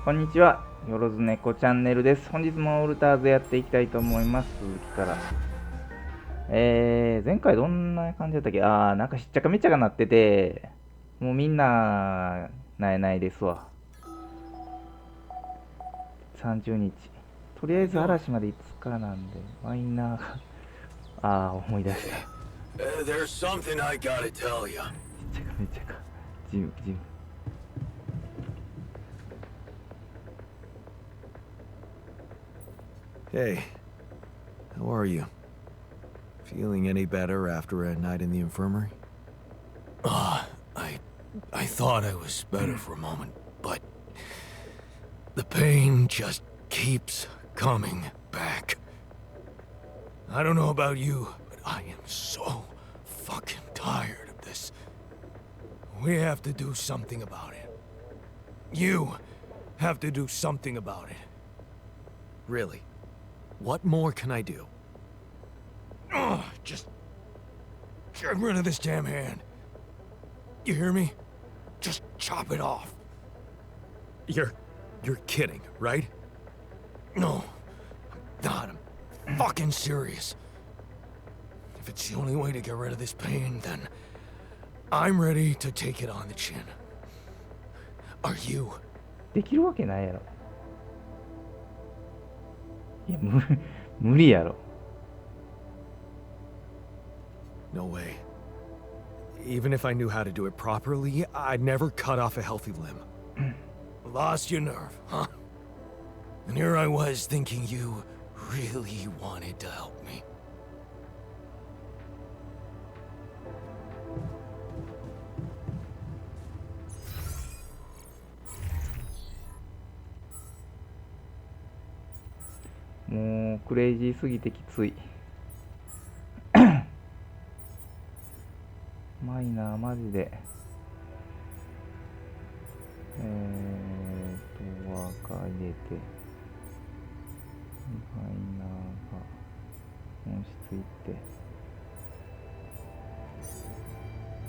こんにちは、よろず猫チャンネルです。本日もウルターズやっていきたいと思います。続きから。前回どんな感じだったっけ。なんかしっちゃかめっちゃかなってて、もうみんな、なえないですわ。30日。とりあえず嵐まで5日なんで、マイナーが、思い出した。There's something I gotta tell you. しっちゃかめっちゃか。ジム。Hey, how are you? Feeling any better after a night in the infirmary? I thought I was better for a moment, but the pain just keeps coming back. I don't know about you, but I am so fucking tired of this. We have to do something about it. You have to do something about it. Really? What more can I do? Just get rid of this damn hand. You hear me? Just chop it off. You're kidding, right? No, I'm not. I'm fucking serious. If it's the only way to get rid of this pain, then I'm ready to take it on the chin. Are you? できるわけないやろ。いや、無理やろ。No way. Even if I knew how to do it properly, I'd never cut off a healthy limb. Lost your nerve, huh? And here I was thinking you really wanted to help me.もうクレイジーすぎてきつい。マイナーマジで。ワーカー入れて、マイナーが本質いって、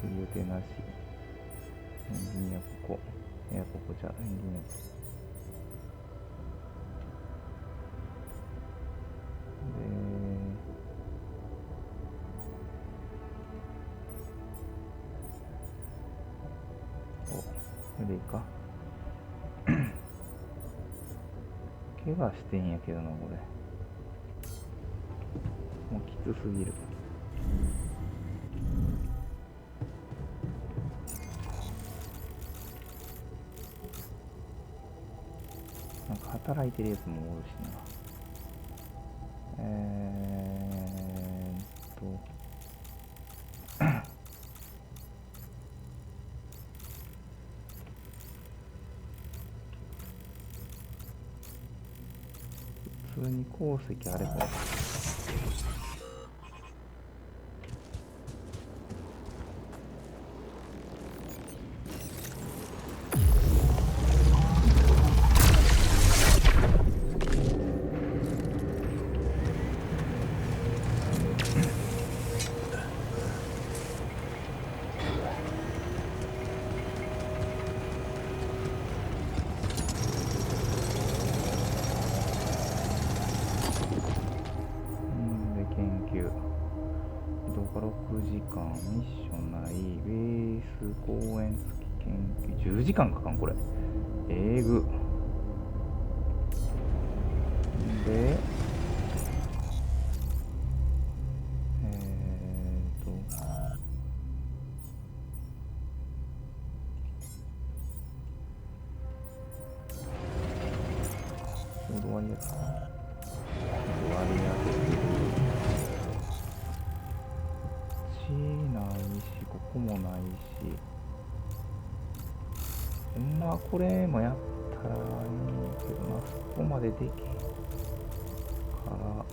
予定なし。エンジニアここ。ここじゃ、エンジニアここ。これでいいか。怪我してんやけどな、これ。もうきつすぎる。なんか働いてるやつもおるしな。普通に鉱石あれば6時間ミッションないベース公演付き研究10時間かかんこれえぐでちょうど終わりやつかな終わりやつないしここもないしほんまこれもやったらいいけどなそこまでできんから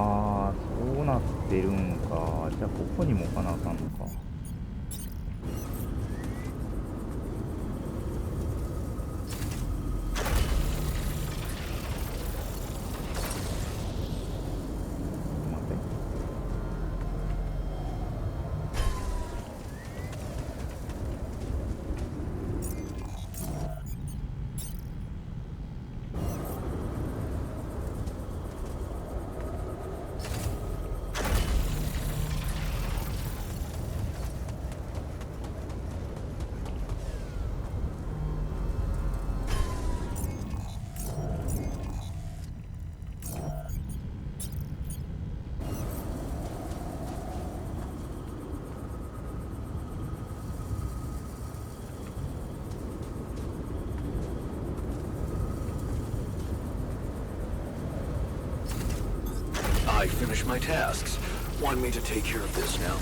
ああ、そうなってるんか。じゃあここにも置かなあかんのか。待て。I finished my tasks. Want me to take care of this now?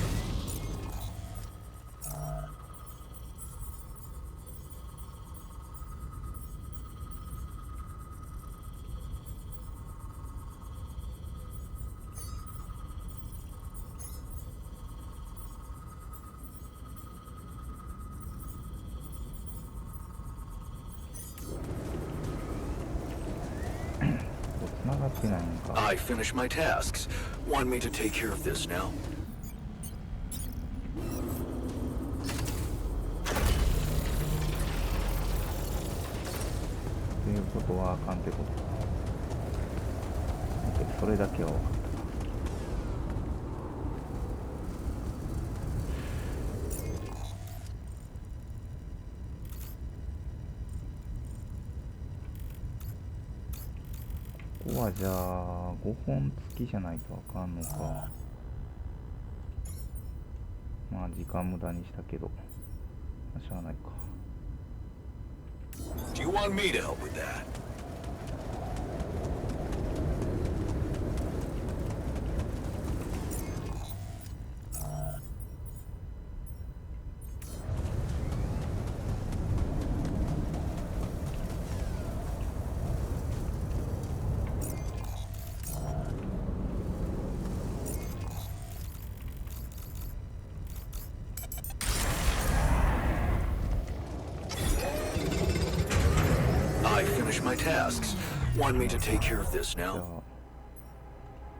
I finished my tasks. Want me to take care of this now? ということはあかんってことか。それだけは分かった。ここはじゃあ5本付きじゃないとあかんのか。まあ時間無駄にしたけど、しゃあないか。Do you want me to help with that? I finished my tasks. Want me to take care of this じゃ now? あ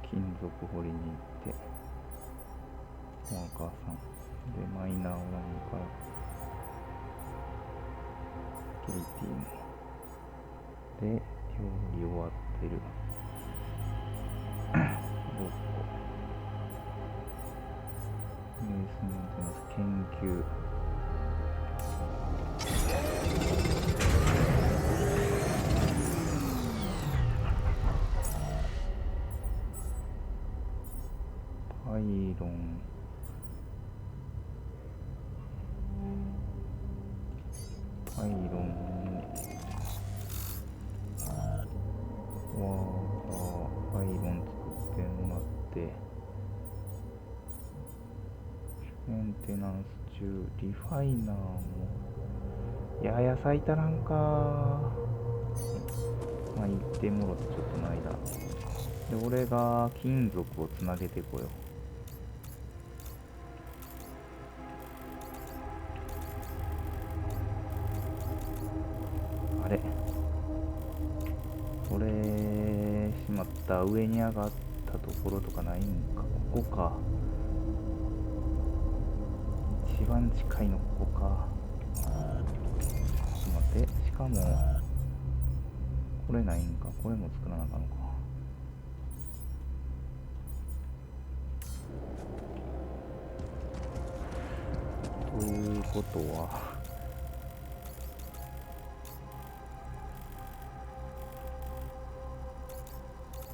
金属掘りに行ってワーカーさんでマイナーを何からギリティもで料理終わってる6個ベースメンテナンス研究パイロンパイロンパイロン作ってもらってメンテナンス中リファイナーもいや野菜足らんかまあ言ってもろてちょっとの間で俺が金属をつなげてこようあれこれしまった上に上がったところとかないんかここか一番近いのここかちょっと待ってしかもこれないんかこれも作らなあかんのかということは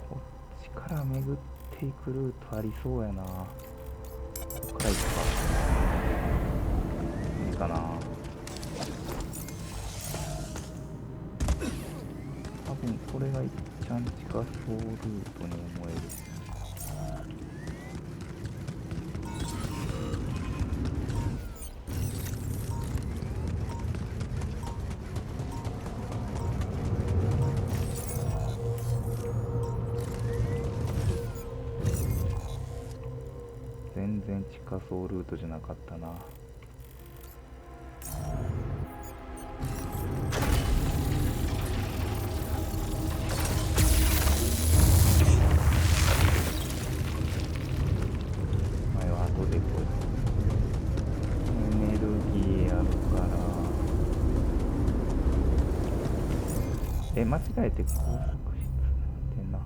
こっちから巡っていくルートありそうやなこっから行くかいいかな多分これがいっちゃん近そうルートに思える全然地下層ルートじゃなかったな。前は後でこいエネルギーあるから。間違えて工作室ってな。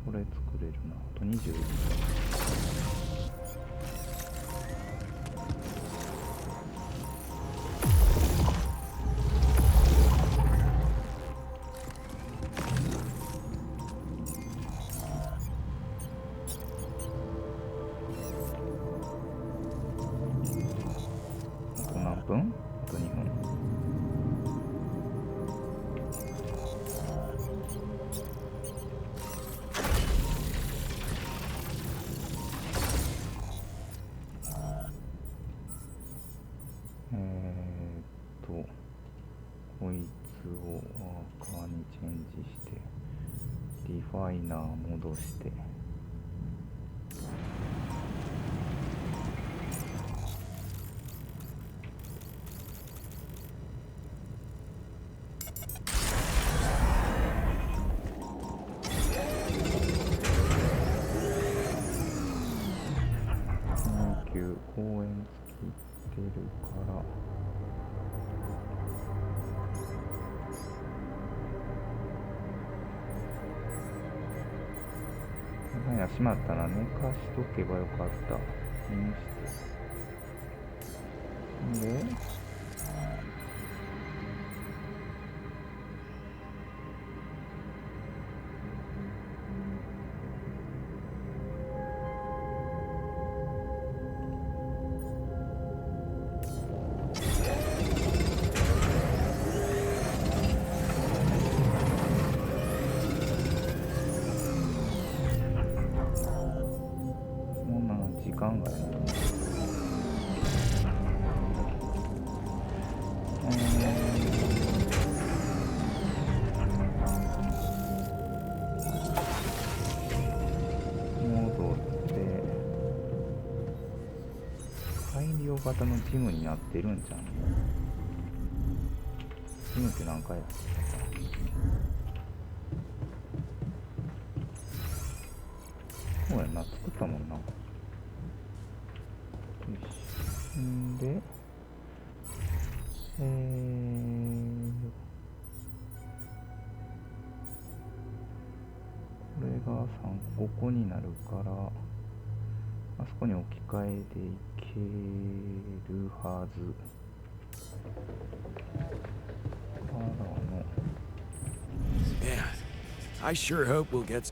これ作れるな。あと21分。あと何分？あと2分。こいつをワーカーにチェンジしてリファイナー戻して公園つきてるからなんやしまったら寝かしとけばよかった。にしてで時間がね、戻って改良型のジムになってるんじゃん。ジムって何回やそうやな、作ったもんな。んで、これが3個になるから、あそこに置き換えでいけるはず。Yeah, I sure hope we'll get.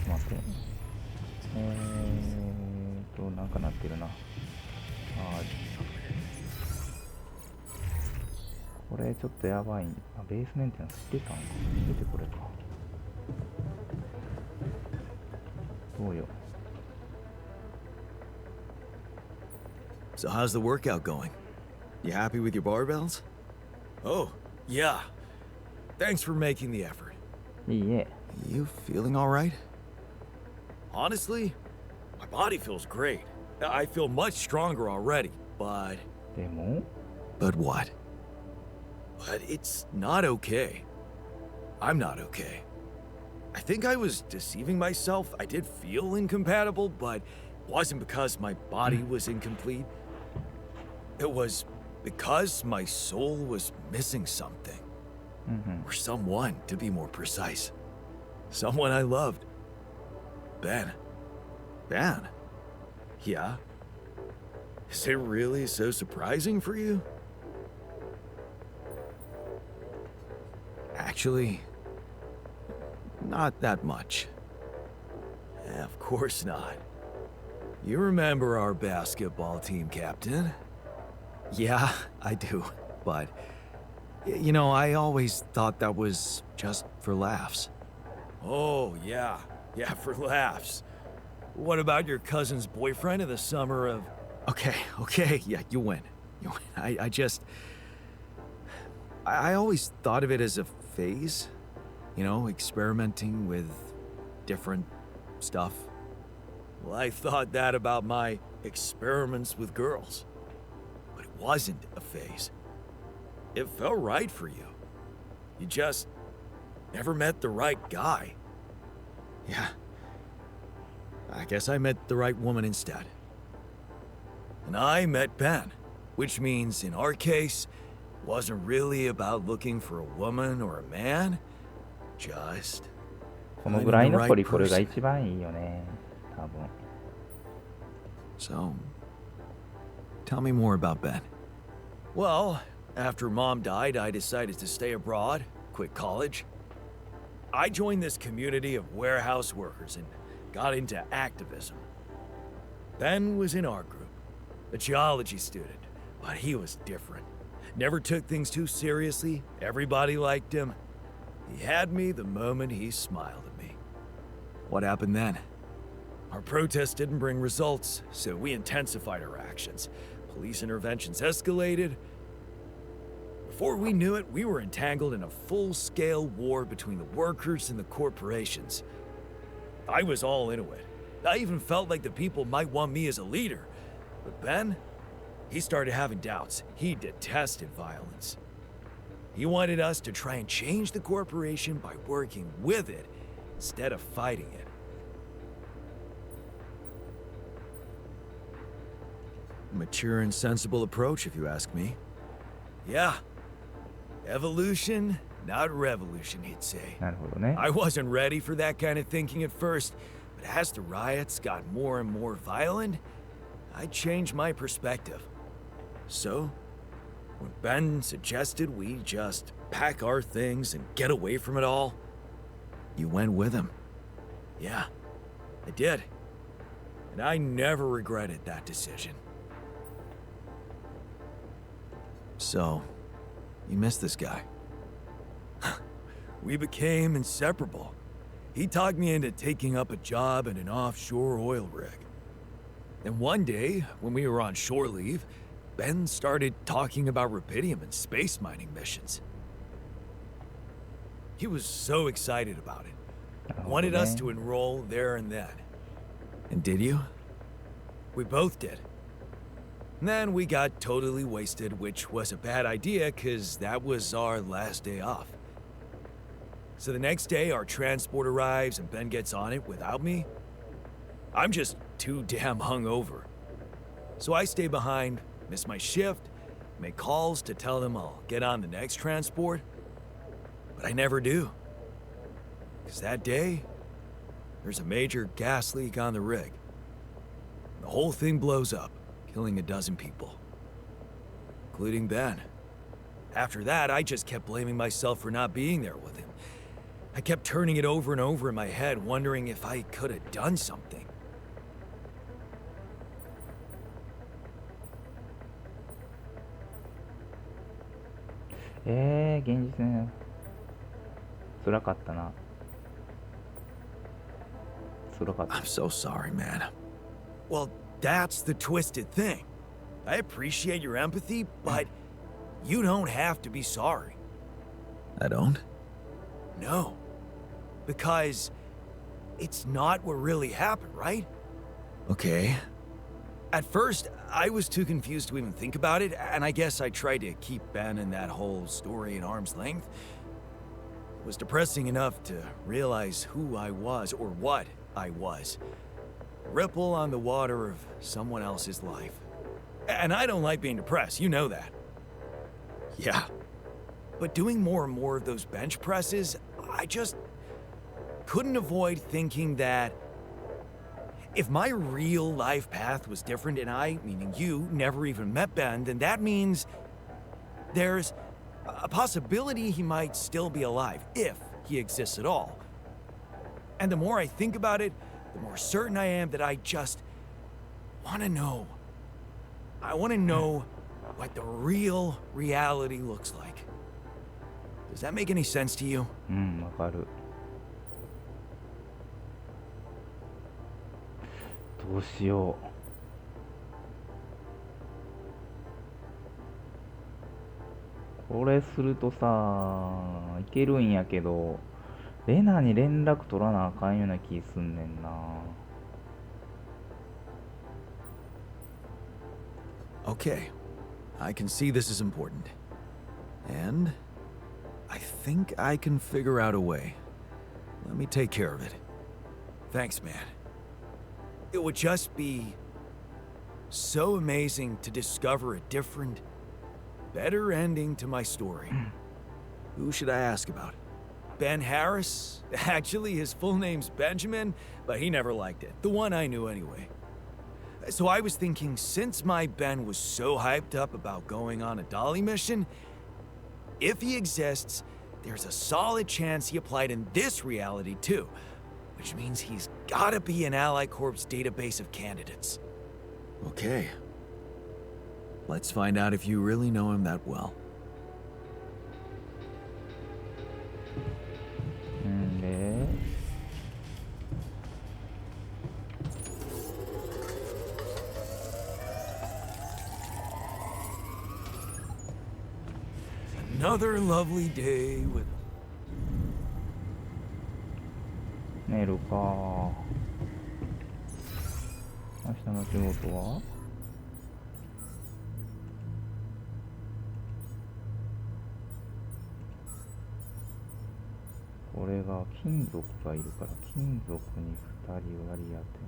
待って。なんかなってるな。これちょっとやばい。ベースメンテナンスしてたんか。しててこれか。どうよ。So how's the workout going? You happy with your barbells? Oh, yeah. Thanks for making the effort. いいえ。You feeling all right? Honestly, my body feels great. I feel much stronger already, but... でも? But what? But it's not okay. I'm not okay. I think I was deceiving myself. I did feel incompatible, but it wasn't because my body was incomplete. It was because my soul was missing something. Or someone, to be more precise. Someone I loved. Ben. Ben? Yeah? Is it really so surprising for you? Actually, not that much. Of course not. You remember our basketball team captain? Yeah, I do, but you know, I always thought that was just for laughs. Oh, yeah, for laughs. What about your cousin's boyfriend in the summer of... Okay, yeah, you win. I always thought of it as a phase, you know, experimenting with different stuff. Well, I thought that about my experiments with girls. But it wasn't a phase. It felt right for you. You just never met the right guy. Yeah. I guess I met the right woman instead. And I met Ben, which means in our case, it wasn't really about looking for a woman or a man, just このぐらいのポリポリが一番いいよね、多分。So, tell me more about Ben. Well, after Mom died, I decided to stay abroad, quit college. I joined this community of warehouse workers and got into activism. Ben was in our group, a geology student, but he was different. Never took things too seriously, everybody liked him. He had me the moment he smiled at me. What happened then? Our protest didn't bring results, so we intensified our actions. Police interventions escalated. Before we knew it, we were entangled in a full-scale war between the workers and the corporations. I was all into it. I even felt like the people might want me as a leader. But Ben, he started having doubts. He detested violence. He wanted us to try and change the corporation by working with it instead of fighting it. Mature and sensible approach, if you ask me. Yeah. Evolution, not revolution, he'd say. なるほどね。 I wasn't ready for that kind of thinking at first, but as the riots got more and more violent, I changed my perspective. So, when Ben suggested we just pack our things and get away from it all, you went with him. Yeah, I did. And I never regretted that decision. So, you missed this guy. We became inseparable. He talked me into taking up a job at an offshore oil rig. And one day, when we were on shore leave, Ben started talking about rubidium and space mining missions. He was so excited about it. Wanted us to enroll there and then. And did you? We both did. And then we got totally wasted, which was a bad idea because that was our last day off. So the next day, our transport arrives and Ben gets on it without me. I'm just too damn hungover. So I stay behind, miss my shift, make calls to tell them I'll get on the next transport. But I never do. Because that day, there's a major gas leak on the rig. The whole thing blows up, killing a dozen people, including Ben. After that, I just kept blaming myself for not being there with him. I kept turning it over and over in my head, wondering if I could have done something.現実ね。辛かったな。辛かった。 I'm so sorry, man. Well, that's the twisted thing. I appreciate your empathy, but you don't have to be sorry. I don't? No. Because it's not what really happened, right? Okay. At first, I was too confused to even think about it, and I guess I tried to keep Ben and that whole story at arm's length. was depressing enough to realize who I was or what I was. Ripple on the water of someone else's life. And I don't like being depressed, you know that. Yeah. But doing more and more of those bench presses, I just couldn't avoid thinking that if my real life path was different and I, meaning you, never even met Ben, then that means there's a possibility he might still be alive, if he exists at all. And the more I think about it, the more certain I am that I just want to know. I want to know what the real reality looks like. Does that make any sense to you? わかる。どうしよう。これするとさ、いけるんやけど、レナに連絡取らなあかんような気すんねんな。Okay, I can see this is important. And I think I can figure out a way. Let me take care of it. Thanks, man. It would just be so amazing to discover a different, better ending to my story. Who should I ask about? Ben Harris? Actually, his full name's Benjamin, but he never liked it. The one I knew anyway. So I was thinking, since my Ben was so hyped up about going on a dolly mission, if he exists, there's a solid chance he applied in this reality too, which means he's gotta be in Ally Corp's database of candidates. Okay. Let's find out if you really know him that well. で、Another lovely day with... 寝るか。明日の仕事は？これが金属がいるから、金属に2人割り当て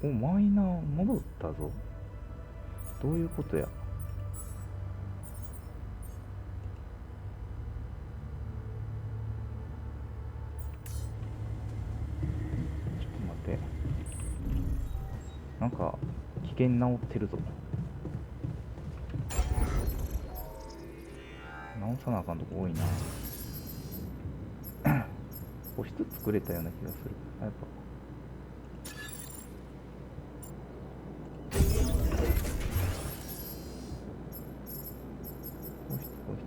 なのか。お、マイナー戻ったぞ。どういうことや。ちょっと待って。なんか危険直ってるぞ。直さなあかんとこ多いな。個室作れたような気がする。あ、やっぱ個室。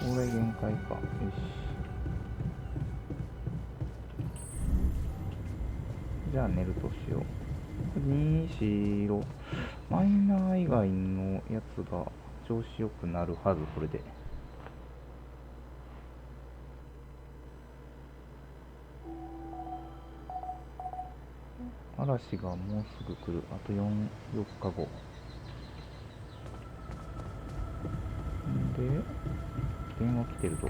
これ限界か。よし。じゃあ寝るとしよう。2、4、6。マイナー以外のやつが調子よくなるはず、これで。嵐がもうすぐ来る。あと4日後。で、電話来てるぞ。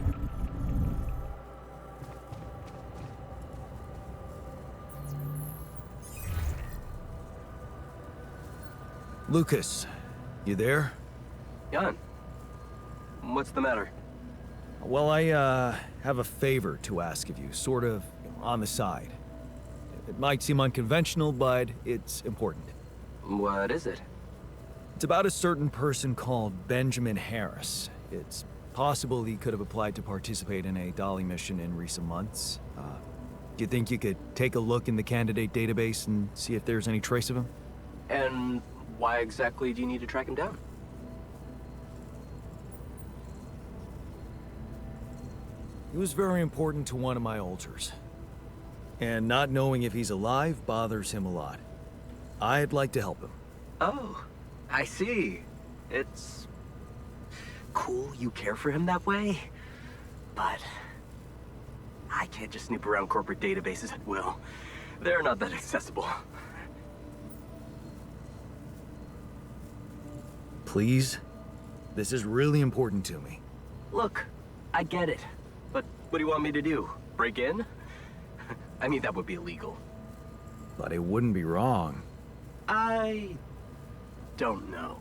Lucas, you there? Jan, what's the matter? Well, I have a favor to ask of you, sort of on the side. It might seem unconventional, but it's important. What is it? It's about a certain person called Benjamin Harris. It's possible he could have applied to participate in a dolly mission in recent months. Do you think you could take a look in the candidate database and see if there's any trace of him? And why exactly do you need to track him down? He was very important to one of my alters. And not knowing if he's alive bothers him a lot. I'd like to help him. Oh, I see. It's cool you care for him that way, but I can't just snoop around corporate databases at will. They're not that accessible. Please? This is really important to me. Look, I get it, but what do you want me to do? Break in? I mean, that would be illegal. But it wouldn't be wrong. I don't know.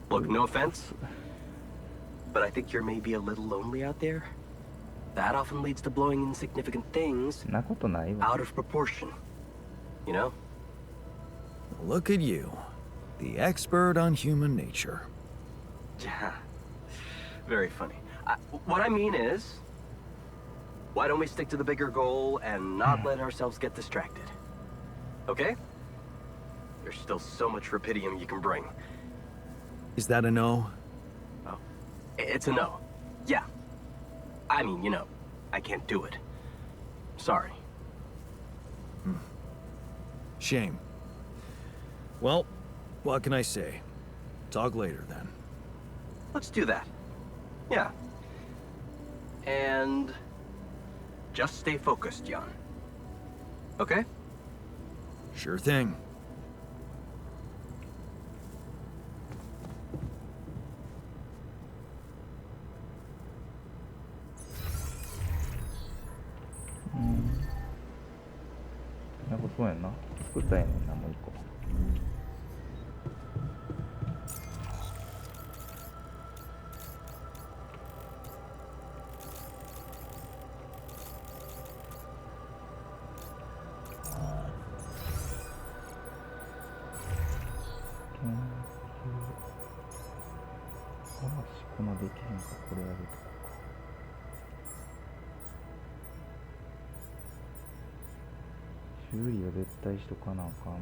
Look, no offense, but I think you're maybe a little lonely out there. That often leads to blowing insignificant things なことないわ。 out of proportion. You know? Look at you. The expert on human nature. Yeah. Very funny. What I mean is, why don't we stick to the bigger goal and not let ourselves get distracted? Okay? There's still so much rapidium you can bring. Is that a no? Oh, it's a no. Yeah. I mean, you know, I can't do it. Sorry. Shame. Well, what can I say? Talk later then. Let's do that. Yeah. And just stay focused, Jan. Okay? Sure thing.うん。なんかそうやんな。作ったんやねんな、もう一個。研究。このできへんか、これやるとか。修理は絶対しとかなあかん。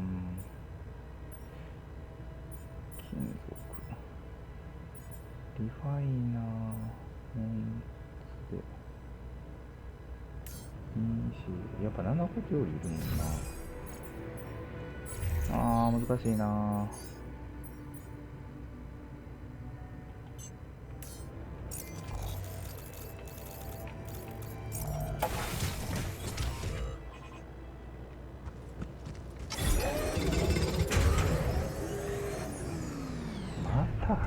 金属。リファイナー。メンツで。やっぱ7個料理いるもんな。難しいな。また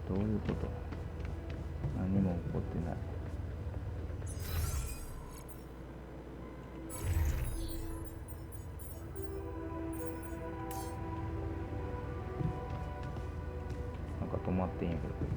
どういうこと？何も起こってない。なんか止まってんやけどこいつ。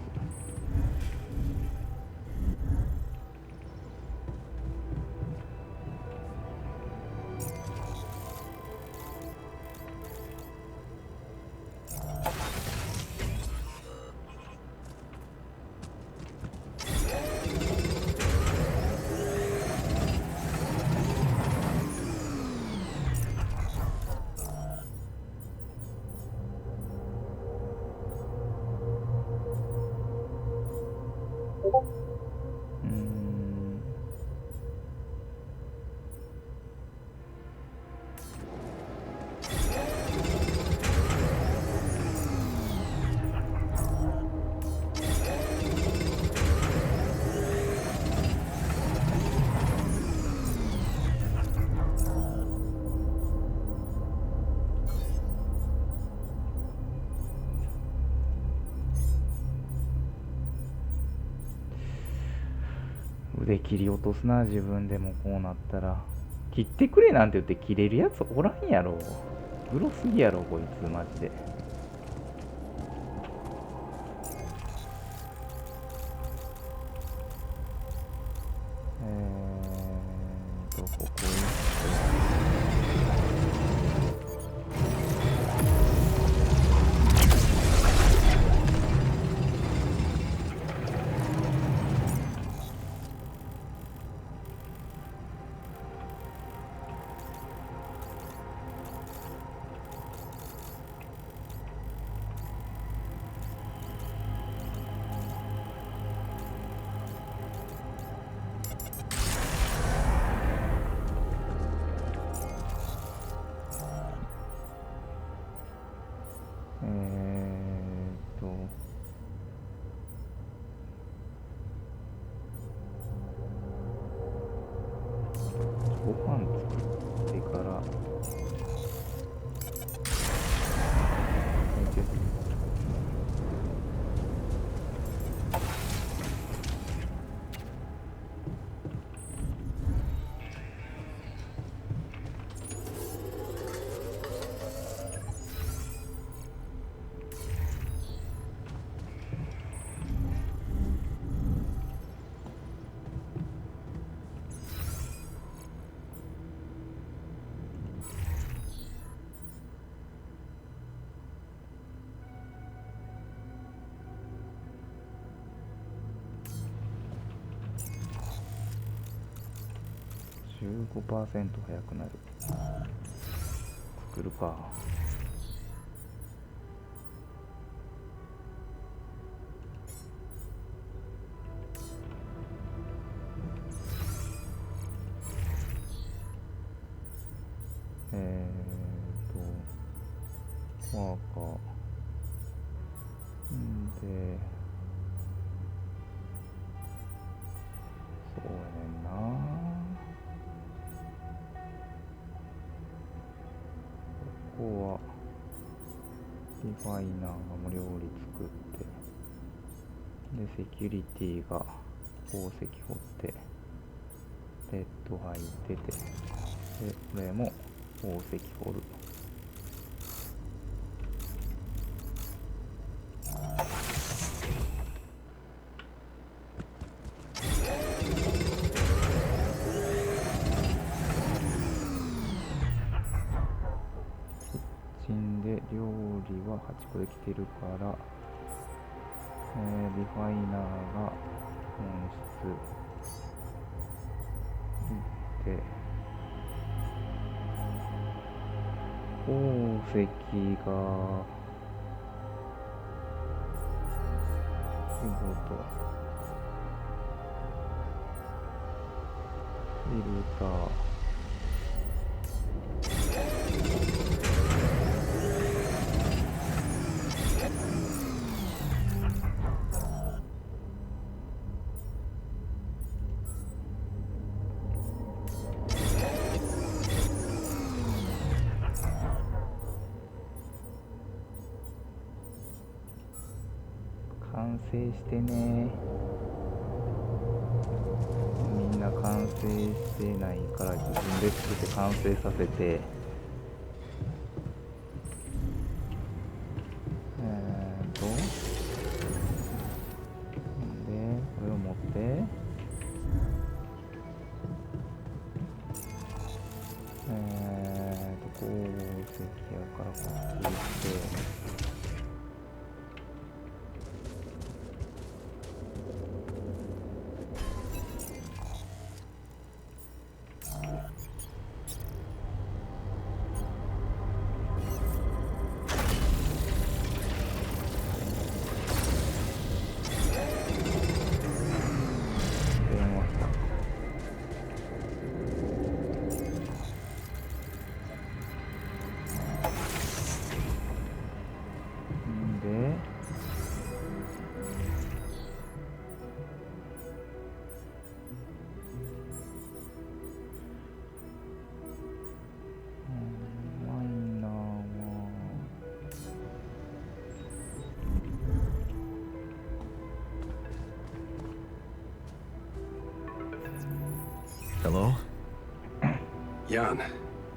腕切り落とすな。自分でもこうなったら切ってくれなんて言って切れるやつおらんやろ。グロすぎやろこいつマジで。ここにご飯作ってから15% 速くなる。作るか。ワーカーんで、そうやねんな。ここはリファイナーが無料理作って、でセキュリティが鉱石掘って、レッド入ってて、でこれも鉱石掘る。料理は8個できてるから、リファイナーが本質いって鉱石が仕事フィルター完成してね。みんな完成してないから自分で作って完成させて、でこれを持って鉱石やからこっち行って、Hello? Jan,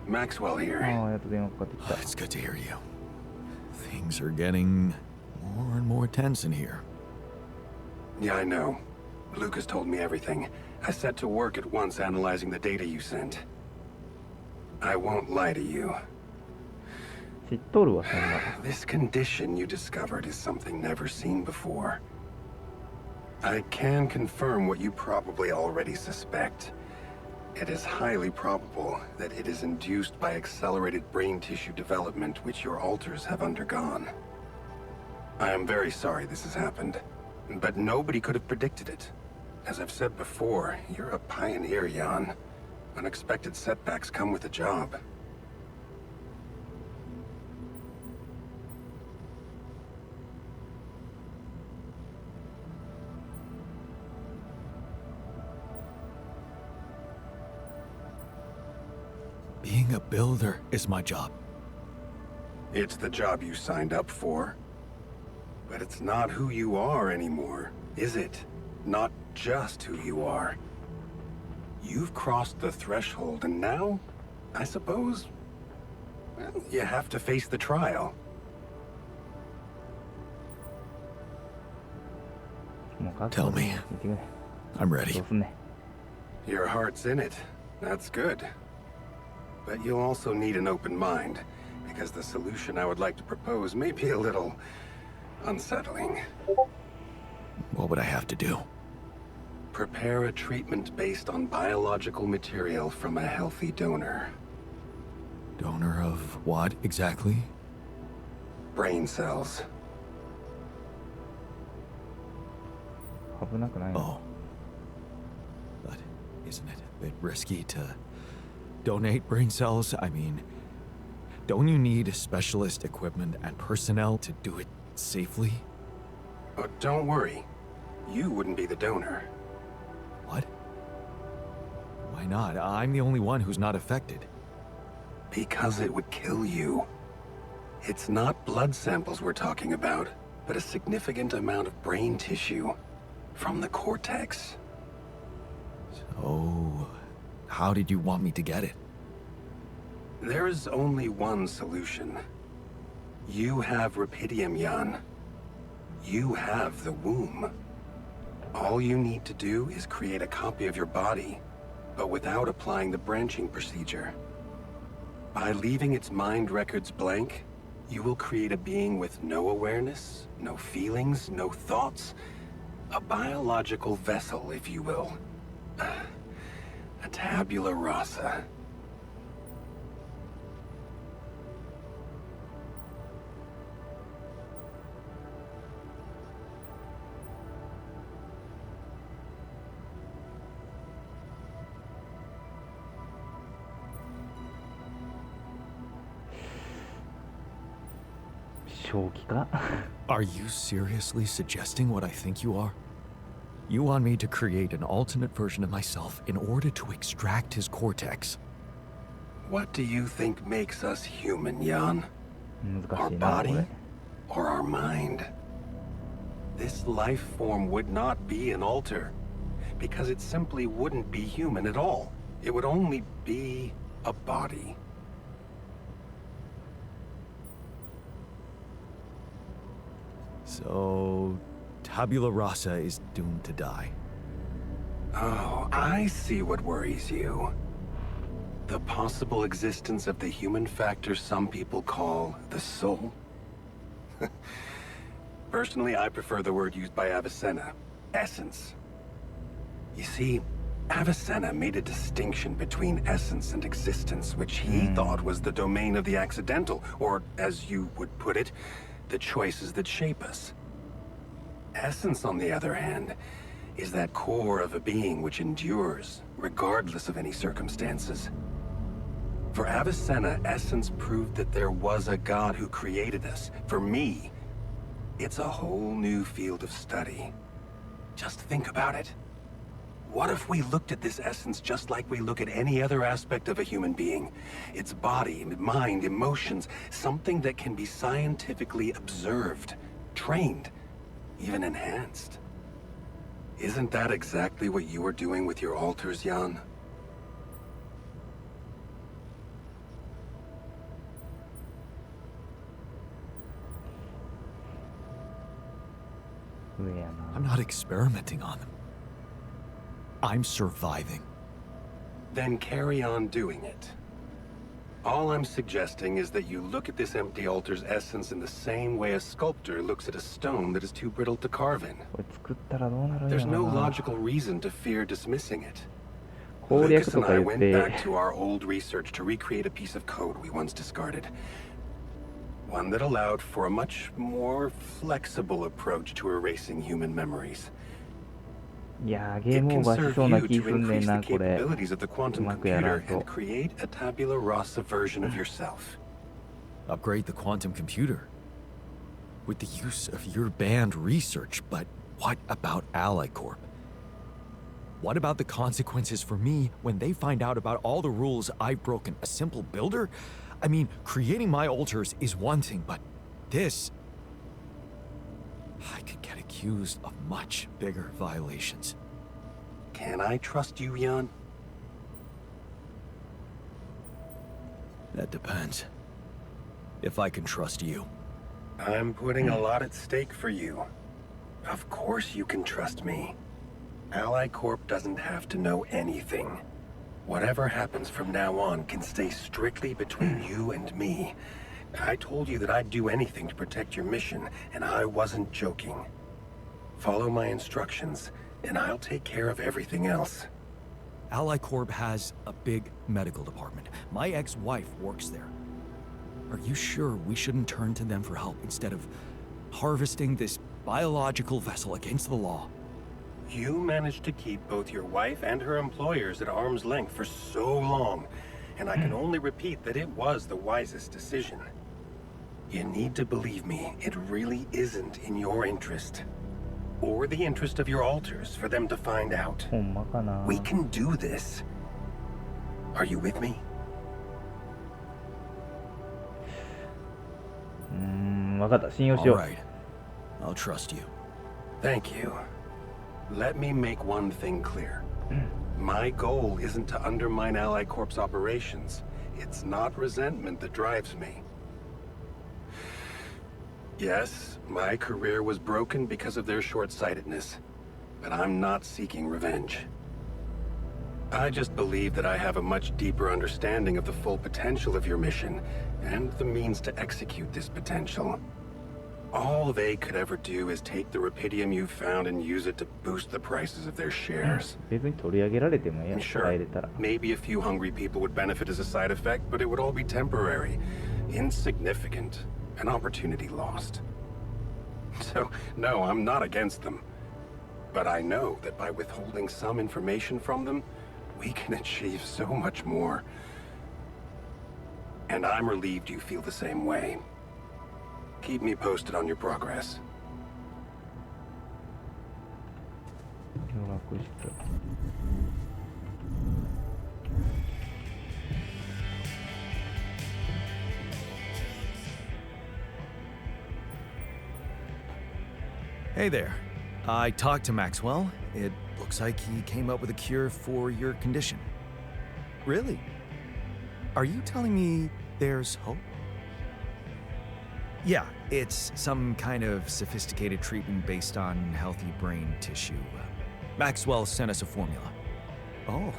Maxwell here. やっと電話かかってきた。 It's good to hear you. Things are getting more and more tense in here. Yeah, I know. Lucas told me everything. I set to work at once analyzing the data you sent. I won't lie to you. 知っとるわ、そんな。 This condition you discovered is something never seen before. I can confirm what you probably already suspect. It is highly probable that it is induced by accelerated brain tissue development which your alters have undergone. I am very sorry this has happened, but nobody could have predicted it. As I've said before, you're a pioneer, Jan. Unexpected setbacks come with the job. Being a builder is my job. It's the job you signed up for. But it's not who you are anymore, is it? Not just who you are. You've crossed the threshold, and now, I suppose, well, you have to face the trial. もう覚 Tell 悟 me. 言ってくれ I'm ど ready. うすんね Your heart's in it. That's good. But you'll also need an open mind, because the solution I would like to propose may be a little unsettling. What would I have to do? Prepare a treatment based on biological material from a healthy donor. Donor of what exactly? Brain cells. 危なくないの Oh. But isn't it a bit risky to donate brain cells? I mean, don't you need specialist equipment and personnel to do it safely? But don't worry. You wouldn't be the donor. What? Why not? I'm the only one who's not affected. Because it would kill you. It's not blood samples we're talking about, but a significant amount of brain tissue. From the cortex. So, how did you want me to get it? There is only one solution. You have rapidium, Jan. You have the womb. All you need to do is create a copy of your body, but without applying the branching procedure. By leaving its mind records blank, you will create a being with no awareness, no feelings, no thoughts. A biological vessel, if you will. A tabula rasa. Are you seriously suggesting what I think you are? You want me to create an alternate version of myself in order to extract his cortex? What do you think makes us human, Jan? 難 Our しいなこ body れ or our mind? This life form would not be an alter, because it simply wouldn't be human at all. It would only be a body. So, tabula rasa is doomed to die. Oh, I see what worries you. The possible existence of the human factor some people call the soul. Personally, I prefer the word used by Avicenna, essence. You see, Avicenna made a distinction between essence and existence, which he thought was the domain of the accidental, or, as you would put it, the choices that shape us. Essence, on the other hand, is that core of a being which endures, regardless of any circumstances. For Avicenna, essence proved that there was a God who created us. For me, it's a whole new field of study. Just think about it. What if we looked at this essence just like we look at any other aspect of a human being? Its body, mind, emotions, something that can be scientifically observed, trained, even enhanced. Isn't that exactly what you were doing with your alters, Jan? I'm not experimenting on them. I'm surviving. Then carry on doing it. All I'm suggesting is that you look at this empty altar's essence in the same way a sculptor looks at a stone that is too brittle to carve in. これ作ったらどうなるんや There's ろ no な logical reason to fear dismissing it. 攻略 Lucas と and か I 言っ went て back to our old research to recreate a piece of code we once discarded. One that allowed for a much more flexible approach to erasing human memories. いやーゲー It ムオ can ーバーし serve そうな you 気 to すんね increase ん the なこれ capabilities of the う quantum まくやら computer んと and create a tabula rasa version of yourself. Upgrade the quantum computer. With the use of your banned research, but what about Ally Corp? what about the consequences for me when they find out about all the rules I've broken? A simple builder? I mean, creating my altars is one thing, but this... I could get accused of much bigger violations. Can I trust you, Jan? That depends. If I can trust you. I'm putting a lot at stake for you. Of course you can trust me. Ally Corp doesn't have to know anything. Whatever happens from now on can stay strictly between you and me. I told you that I'd do anything to protect your mission, and I wasn't joking. Follow my instructions, and I'll take care of everything else. Ally Corp has a big medical department. My ex-wife works there. Are you sure we shouldn't turn to them for help instead of harvesting this biological vessel against the law? You managed to keep both your wife and her employers at arm's length for so long, and I can only repeat that it was the wisest decision. You need to believe me, it really isn't in your interest. Or the interest of your altars for them to find out. ほんまかな。 We can do this. Are you with me? わかった。信用しよ All う。 right. I'll trust you. Thank you. Let me make one thing clear. My goal isn't to undermine Ally Corp's operations. It's not resentment that drives me. Yes, my career was broken because of their short-sightedness, but I'm not seeking revenge. I just believe that I have a much deeper understanding of the full potential of your mission, and the means to execute this potential. All they could ever do is take the rupidium you found and use it to boost the prices of their shares. 別に取り上げられてもいいや。 Sure, 入れたら。 maybe a few hungry people would benefit as a side effect, but it would all be temporary, insignificant, an opportunity lost. So, no, I'm not against them. But I know that by withholding some information from them, we can achieve so much more. And I'm relieved you feel the same way. Keep me posted on your progress. 予約室。Hey there. I talked to Maxwell. It looks like he came up with a cure for your condition. Really? Are you telling me there's hope? Yeah, it's some kind of sophisticated treatment based on healthy brain tissue. Maxwell sent us a formula. Oh.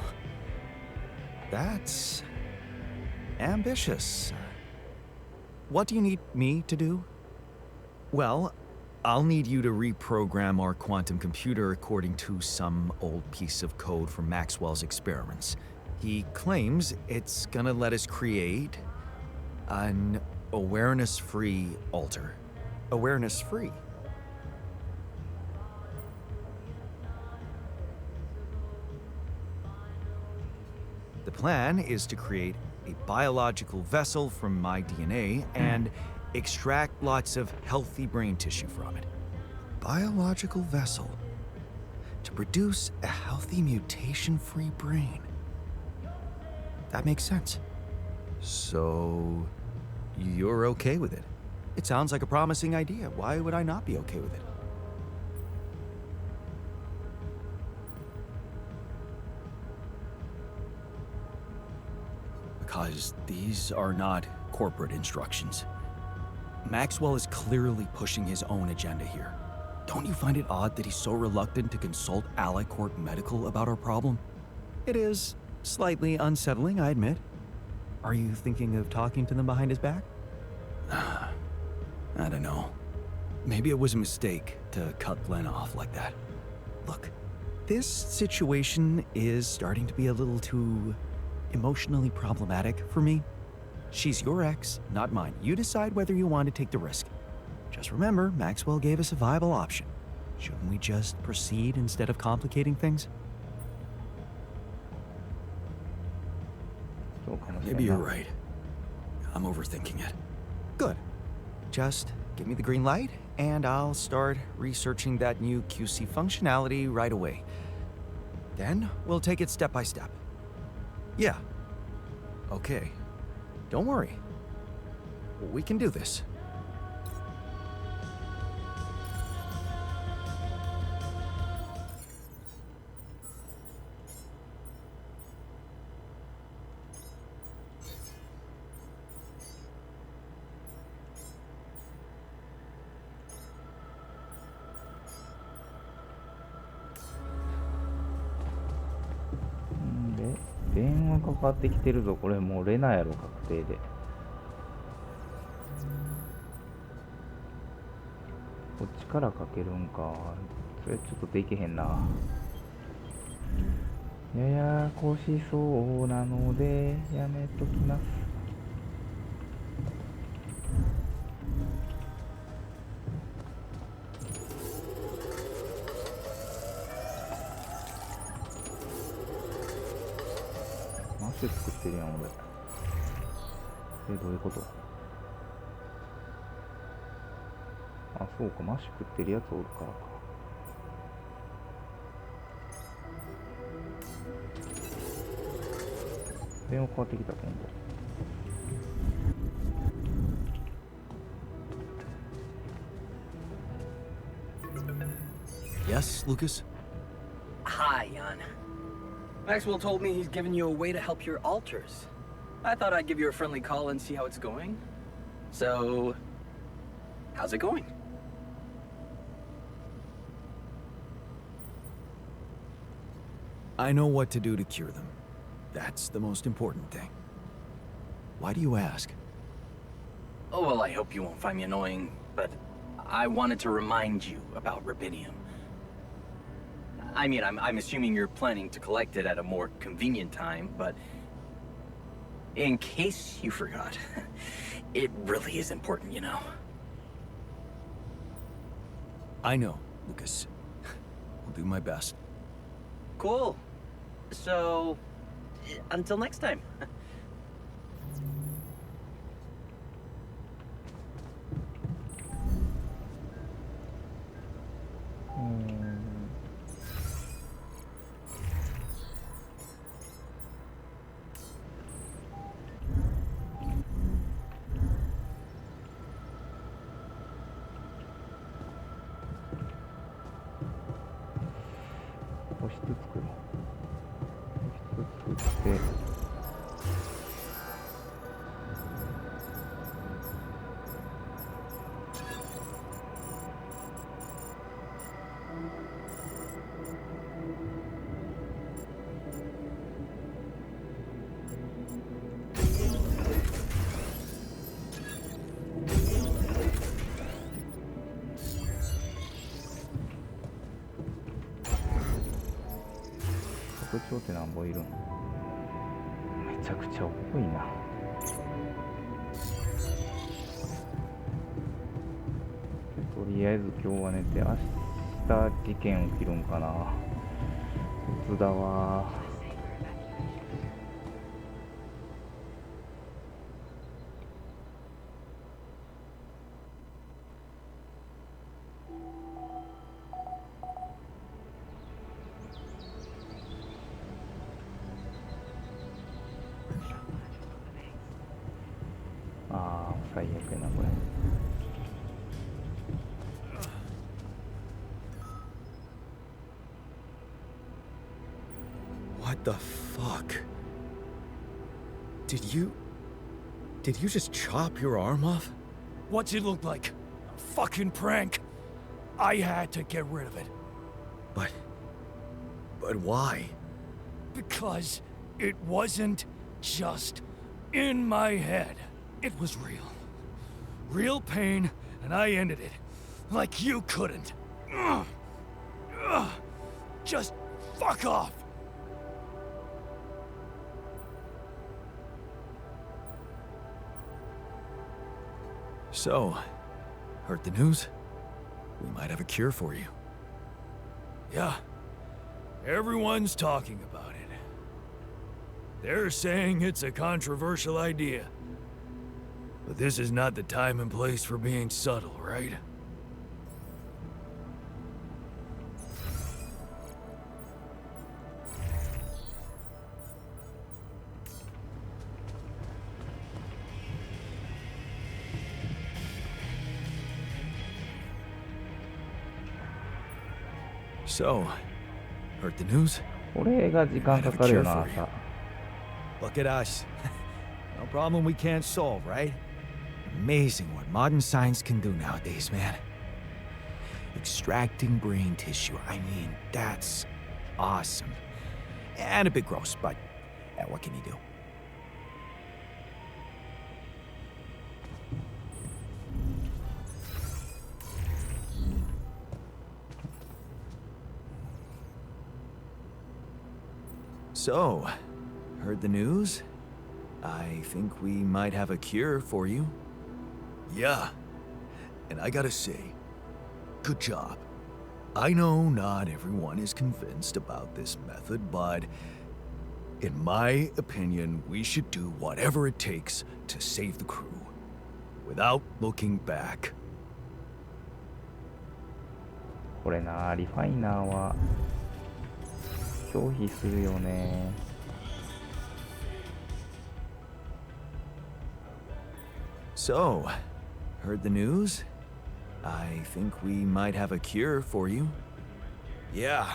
That's ambitious. What do you need me to do? Well, I'll need you to reprogram our quantum computer according to some old piece of code from Maxwell's experiments. He claims it's gonna let us create an awareness-free altar. Awareness-free? The plan is to create a biological vessel from my DNA and extract lots of healthy brain tissue from it. Biological vessel to produce a healthy mutation-free brain. That makes sense. So, you're okay with it? It sounds like a promising idea. Why would I not be okay with it? Because these are not corporate instructions. Maxwell is clearly pushing his own agenda here. Don't you find it odd that he's so reluctant to consult Ally Corp Medical about our problem? It is slightly unsettling, I admit. Are you thinking of talking to them behind his back? I don't know. Maybe it was a mistake to cut Glenn off like that. Look, this situation is starting to be a little too emotionally problematic for me. She's your ex, not mine. You decide whether you want to take the risk. Just remember, Maxwell gave us a viable option. Shouldn't we just proceed instead of complicating things? そうかもしれ Maybe な you're right. I'm overthinking it. Good. Just give me the green light, and I'll start researching that new QC functionality right away. Then we'll take it step by step. Yeah. Okay. Don't worry. We can do this.で、電話かかってきてるぞ。これもうレナやろ、確定で。こっちからかけるんか。それちょっとできへんな。ややこしそうなのでやめときます。マッシュ作ってるやん俺。どういうこと？あ、そうか、マッシュ食ってるやつおるからか。電話変わってきた、今度。Yes, Lucas? Hi, Jan. Maxwell told me he's given you a way to help your alters. I thought I'd give you a friendly call and see how it's going. So, how's it going? I know what to do to cure them. That's the most important thing. Why do you ask? Oh, well, I hope you won't find me annoying, but I wanted to remind you about rubidium. I mean, I'm assuming you're planning to collect it at a more convenient time, but in case you forgot, it really is important, you know. I know, Lucas. I'll do my best. Cool. So, until next time. 保湿作ろう。保湿作って。特徴ってなんぼいるん？めちゃくちゃ多いな。とりあえず今日は寝て、明日事件起きるんかな。鬱だわ。最悪やなこれ。What the fuck? Did you just chop your arm off? What's it look like? A fucking prank. I had to get rid of it. But why? Because it wasn't just in my head. It was real. Real pain, and I ended it. Like you couldn't. Just fuck off. So, heard the news? We might have a cure for you. Yeah. Everyone's talking about it. They're saying it's a controversial idea. But this is not the time and place for being subtle, right? So, heard the news? これが時間かかるよな、朝。 Look at us. No problem we can't solve, right? Amazing what modern science can do nowadays, man. Extracting brain tissue, I mean, that's awesome. And a bit gross, but what can you do? So, heard the news? I think we might have a cure for you. Yeah, and I gotta say, good job. I know not everyone is convinced about this method, but in my opinion, we should do whatever it takes to save the crew, without looking back. これな、リファイナーは消費するよね。So, heard the news? I think we might have a cure for you. Yeah,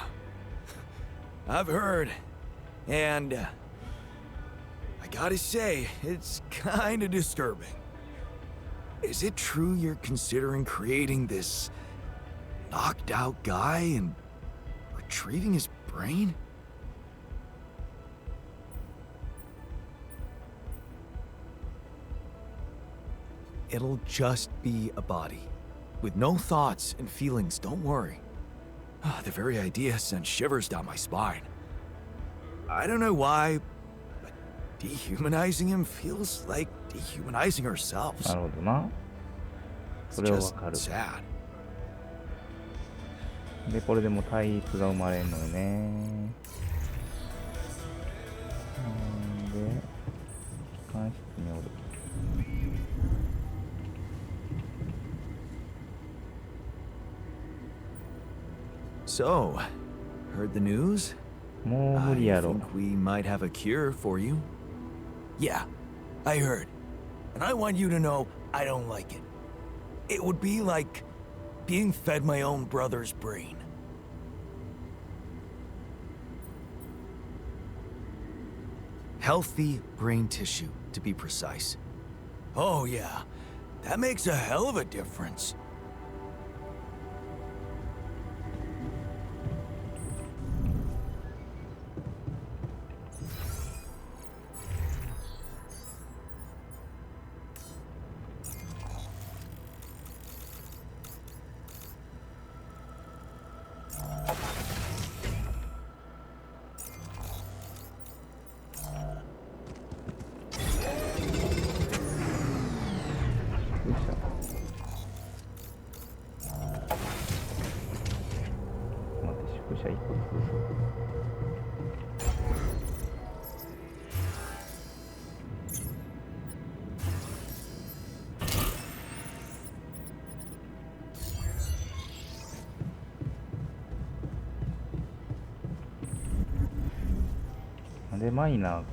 I've heard. And I gotta say, it's kinda disturbing. Is it true you're considering creating this knocked out guy and retrieving his brain? It'll just be a body. With no thoughts and feelings, don't worry. The very idea sent shivers down my spine. I don't know why, but dehumanizing him feels like dehumanizing ourselves. なるほどな。 It's それはわ just かる。 sad. で、これでも対立が生まれるのよね。で、機関室におる。So, heard the news? もう無理 I やろ。 think we might have a cure for you. Yeah, I heard. And I want you to know I don't like it. It would be like being fed my own brother's brain. Healthy brain tissue, to be precise. Oh yeah, that makes a hell of a difference.なんでマイナー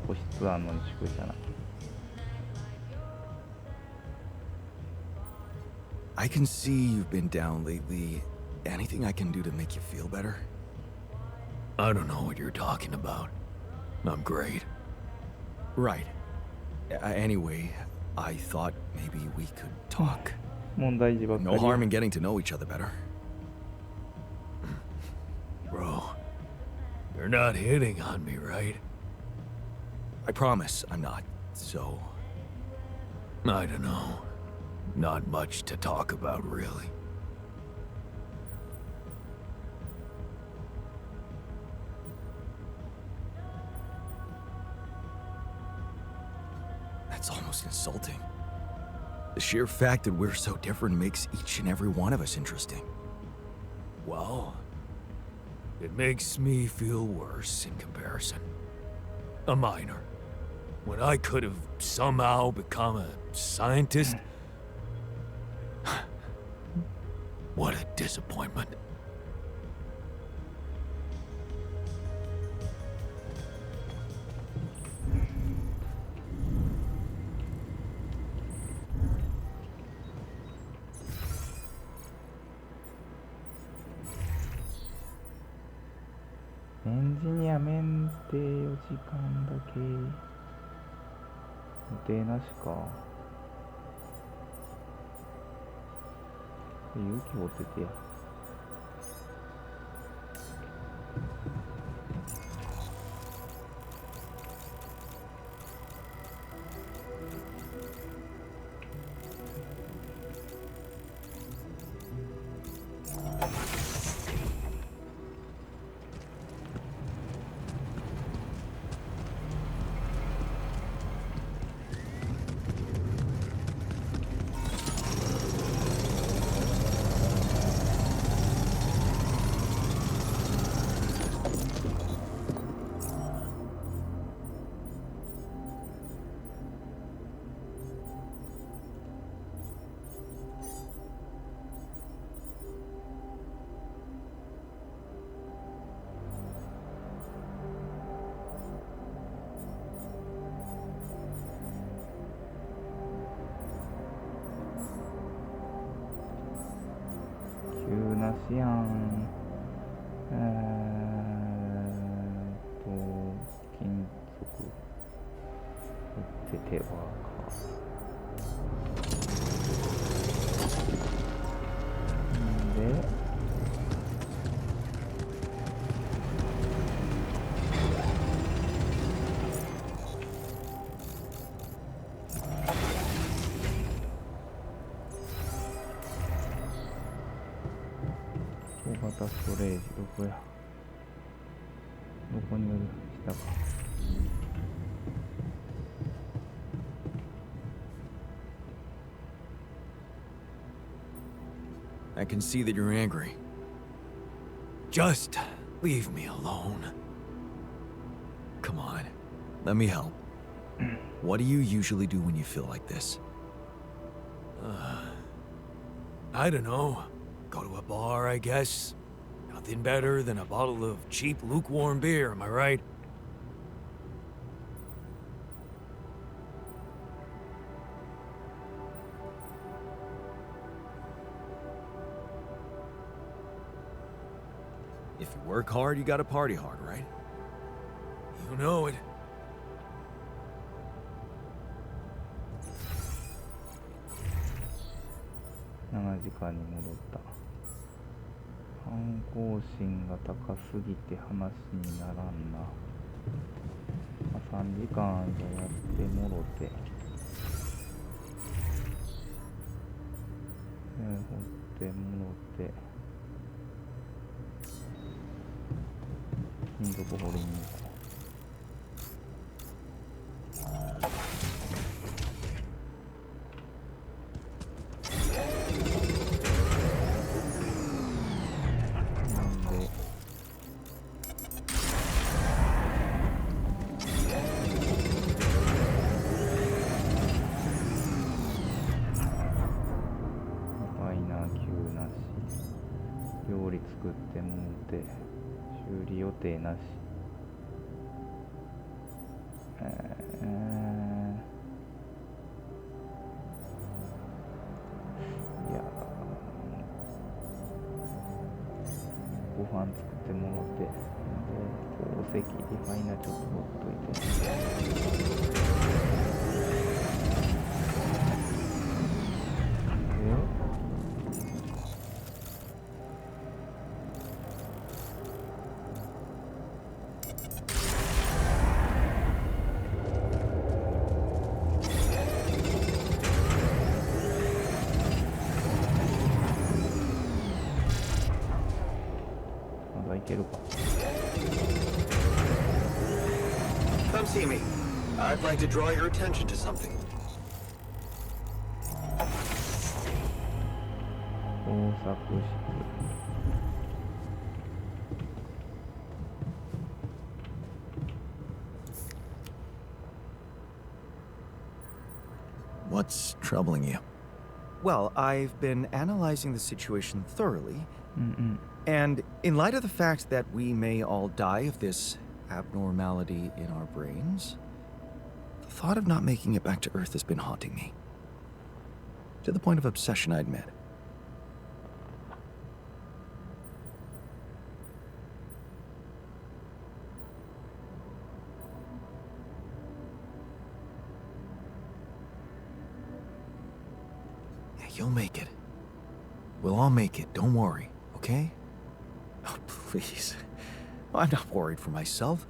個室あんのに宿舎な。 I can see you've been down lately. Anything I can do to make you feel better? I don't know what you're talking about. I'm great. Right. Anyway, I thought maybe we could talk. 問題児ばっかり。 No harm in getting to know each other better. Bro, you're not hitting on me, right? I promise I'm not, so... I don't know. Not much to talk about, really. That's almost insulting. The sheer fact that we're so different makes each and every one of us interesting. Well, it makes me feel worse in comparison. A minor. When I could have somehow become a scientist. What a disappointment. エンジニア免停4時間だけ。予定なしか。勇気持っててや。急なしやん。金属打っててはか。で小型ストレージどこや。どこにおる。下か。I can see that you're angry. Just leave me alone. Come on, let me help. What do you usually do when you feel like this? I don't know. Go to a bar, I guess. Nothing better than a bottle of cheap, lukewarm beer, am I right? If you work hard, you gotta party hard, right? You know it. 7時間に戻った。反抗心が高すぎて話にならんな。3時間じゃやってもろて、掘ってもろて、金属掘りに行こう。料理作ってもうて修理予定なし。いやご飯作ってもろて、で鉱石リファイナーちょっとほっといて、いけるか。 Come see me. I'd like to draw your attention to something. 工作室。What's troubling you? Well, I've been analyzing the situation thoroughly, うんうん。 and in light of the fact that we may all die of this abnormality in our brains, the thought of not making it back to Earth has been haunting me. To the point of obsession, I'd admit. You'll make it. We'll all make it, don't worry, okay? Oh, please. I'm not worried for myself.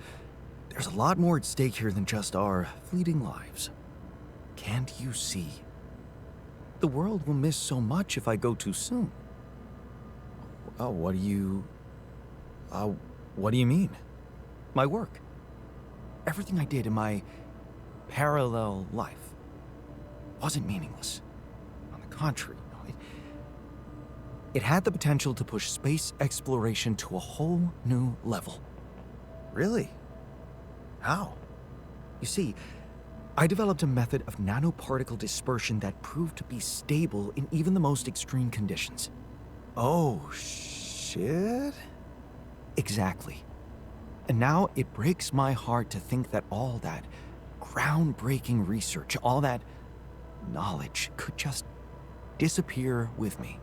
There's a lot more at stake here than just our fleeting lives. Can't you see? The world will miss so much if I go too soon. Oh, what do you mean? My work. Everything I did in my parallel life wasn't meaningless. On the contrary, it had the potential to push space exploration to a whole new level. Really? How? You see, I developed a method of nanoparticle dispersion that proved to be stable in even the most extreme conditions. Oh, shit? Exactly. And now it breaks my heart to think that all that groundbreaking research, all that knowledge could just disappear with me,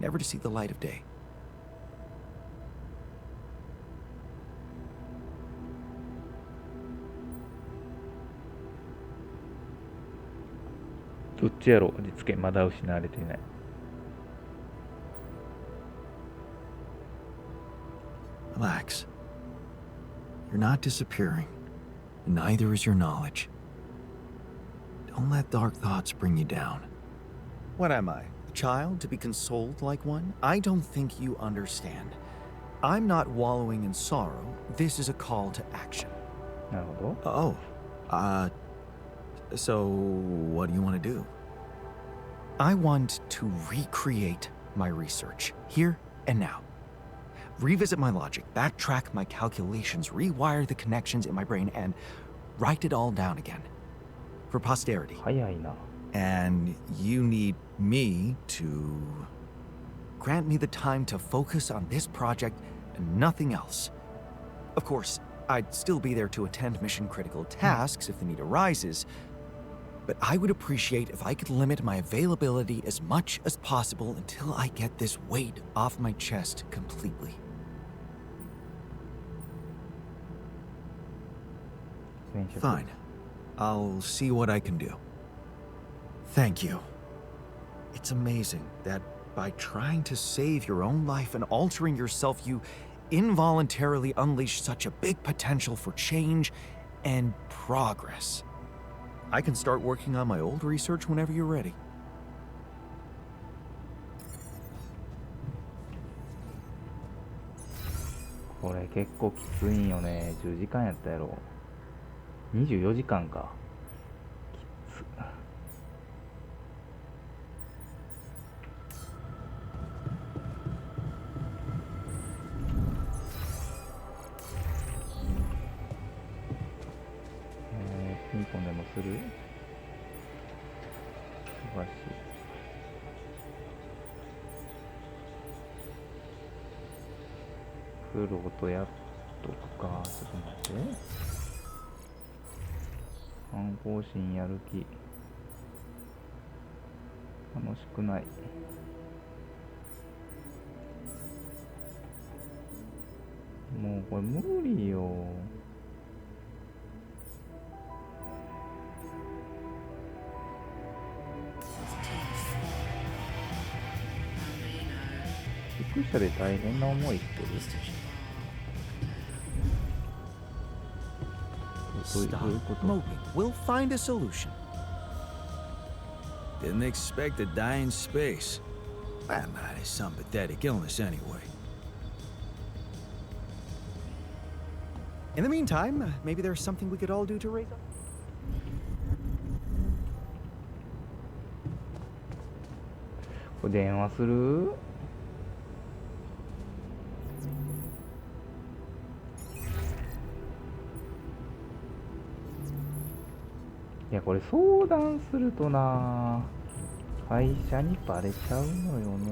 never to see the light of day. どっちやろ実現まだ失われていない。Relax. You're not disappearing. Neither is your knowledge. Don't let dark thoughts bring you down. What am I? A child to be consoled like one? I don't think you understand. I'm not wallowing in sorrow. This is a call to action. なるほど。So what do you want to do? I want to recreate my research, here and now. Revisit my logic, backtrack my calculations, rewire the connections in my brain, and write it all down again. For posterity. 早いな。 And you need me to grant me the time to focus on this project and nothing else. Of course, I'd still be there to attend mission-critical tasks if the need arises, but I would appreciate if I could limit my availability as much as possible until I get this weight off my chest completely. Fine. I'll see what I can do. Thank you. It's amazing that by trying to save your own life and altering yourself, you involuntarily unleash such a big potential for change and progress. I can start working on my old research whenever you're ready. これ結構きついんよね。10時間やったやろ。24時間か。きつ。ピンポンでもする？忙しい。フローとやっとくか。ちょっと待って。反抗心やる気。楽しくない。もうこれ無理よ。宿舎で大変な思いしてる。Stop moping. We'll find a solution. Didn't expect to die in space. That might is some pathetic illness anyway. In the meantime, maybe there's something we could all do to raise up. これ電話する？いやこれ相談するとな、会社にバレちゃうのよね。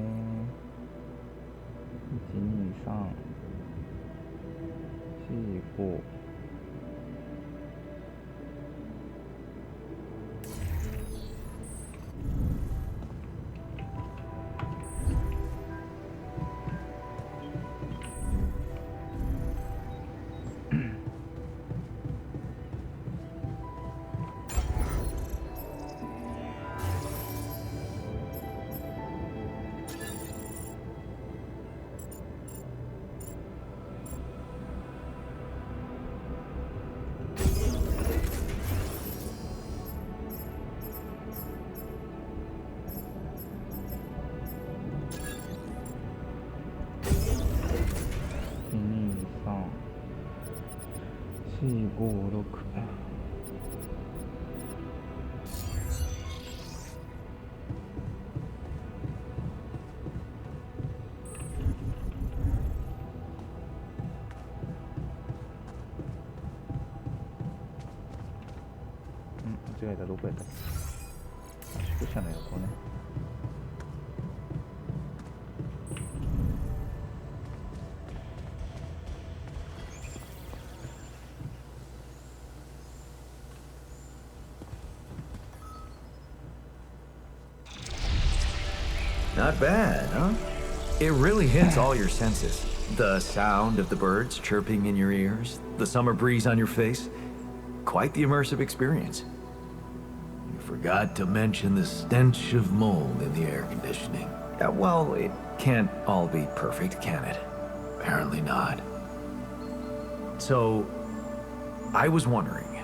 12345 456。間違えた。どこやったっけ。宿舎の横ね。Not bad, huh? It really hits all your senses. The sound of the birds chirping in your ears, the summer breeze on your face. Quite the immersive experience. You forgot to mention the stench of mold in the air conditioning. Well, it can't all be perfect, can it? Apparently not. So, I was wondering,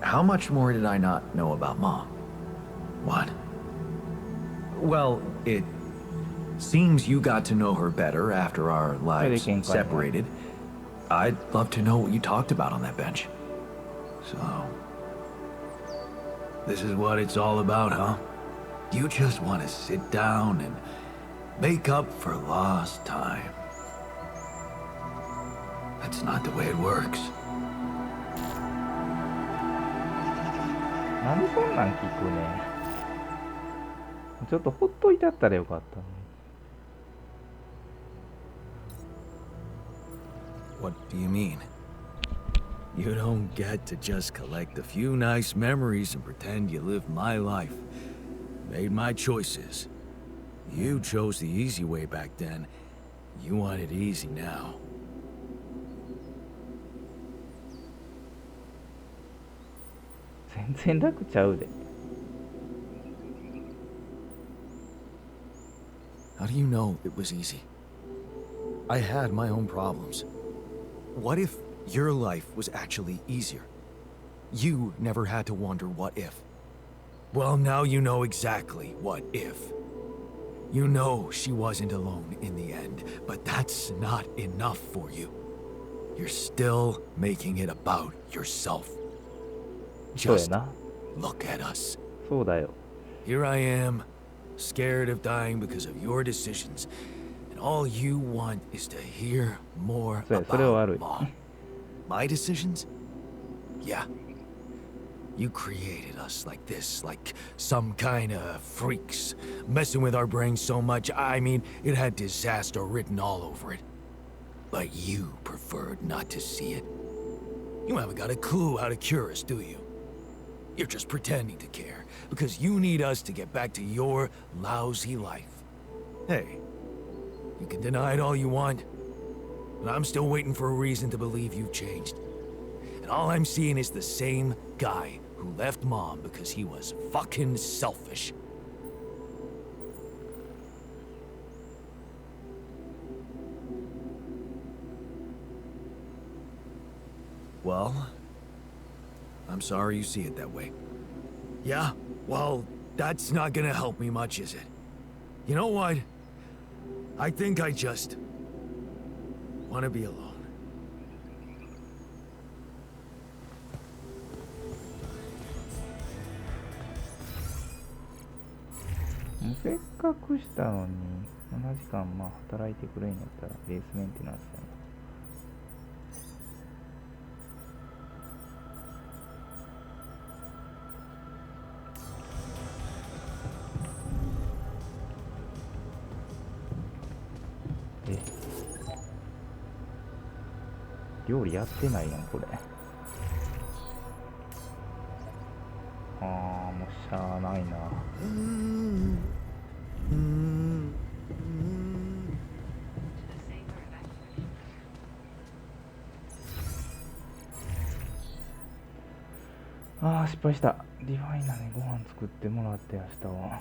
how much more did I not know about Mom? What? Well, it seems you got to know her better after our lives separated. I'd love to know what you talked about on that bench. So, this is what it's all about, huh? You just want to sit down and make up for lost time. That's not the way it works. なんでそんなん聞くね。ちょっとほっといてあったらよかったのに。What do you mean? You don't get to just collect a few nice memories and pretend you lived my life. Made my choices. You chose the easy way back then. You want it easy now. 全然楽ちゃうで。How do you know it was easy? I had my own problems. What if your life was actually easier? You never had to wonder what if. Well, now you know exactly what if. You know she wasn't alone in the end, but that's not enough for you. You're still making it about yourself. そうや Just な。 look at us. そうだよ。 Here I am, scared of dying because of your decisions. And all you want is to hear more そうや、それは about 悪い。 Mom. My decisions? Yeah. You created us like this, like some kind of freaks, messing with our brains so much, I mean, it had disaster written all over it. But you preferred not to see it. You haven't got a clue how to cure us, do you? You're just pretending to care, because you need us to get back to your lousy life. Hey, you can deny it all you want, but I'm still waiting for a reason to believe you've changed. And all I'm seeing is the same guy who left Mom because he was fucking selfish. Well, I'm sorry you see it that way. Yeah? Well, that's not gonna help me much, is it? You know what? I think I just want to be alone. もうせっかくしたのに、7時間まあ働いてくれんやったらベースメンテナンスやな。料理やってないやんこれ。ああ、もうしゃあないな。ああ、失敗した。ディファイナーにご飯作ってもらって明日は。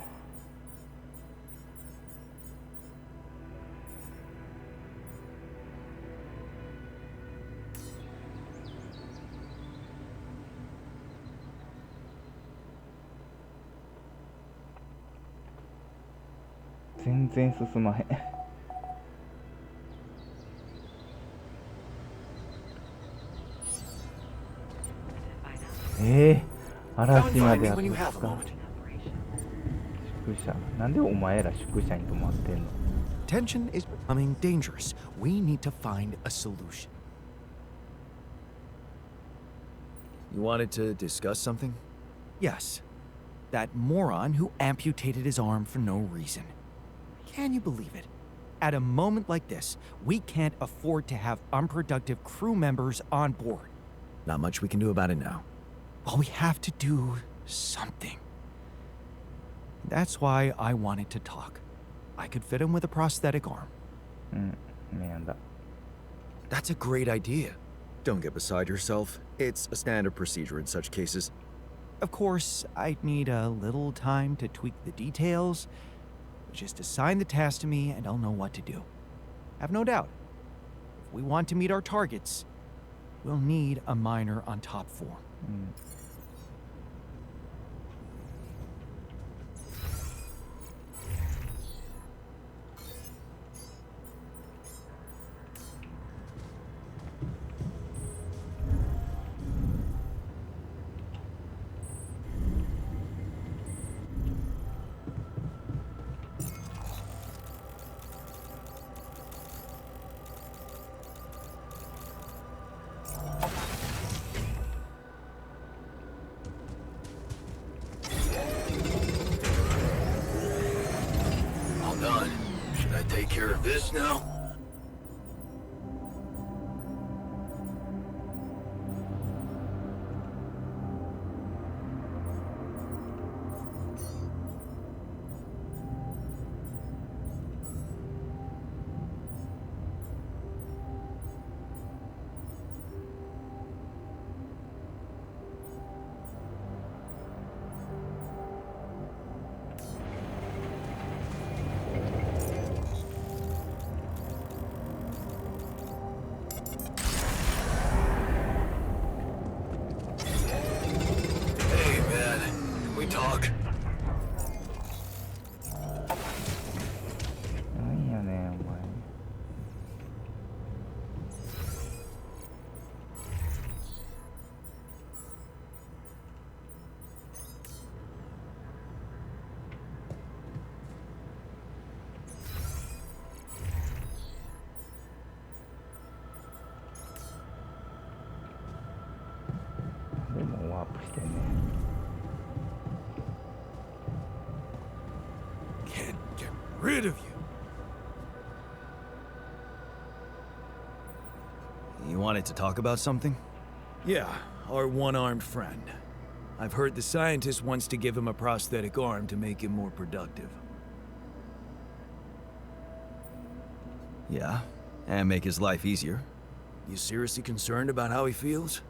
全然進まへん。嵐まで Find me あと when you 2 have a 日。 moment. 宿舎。なんでお前ら宿舎に泊まってんの？ Tension is becoming dangerous. We need to find a solution. You wanted to discuss something? Yes. That moron who amputated his arm for no reason. Can you believe it? At a moment like this, we can't afford to have unproductive crew members on board. Not much we can do about it now. Well, we have to do something. That's why I wanted to talk. I could fit him with a prosthetic arm. なんだ。 That's a great idea. Don't get beside yourself. It's a standard procedure in such cases. Of course, I'd need a little time to tweak the details. Just assign the task to me and I'll know what to do. Have no doubt. If we want to meet our targets, we'll need a miner on top 4. all done. Should I take care of this now? Hey, man. Can we talk? なんやねん、お前。でもワープしてね。 Can't get rid of you. You wanted to talk about something? Yeah, our one-armed friend. I've heard the scientist wants to give him a prosthetic arm to make him more productive. Yeah, and make his life easier. You seriously concerned about how he feels?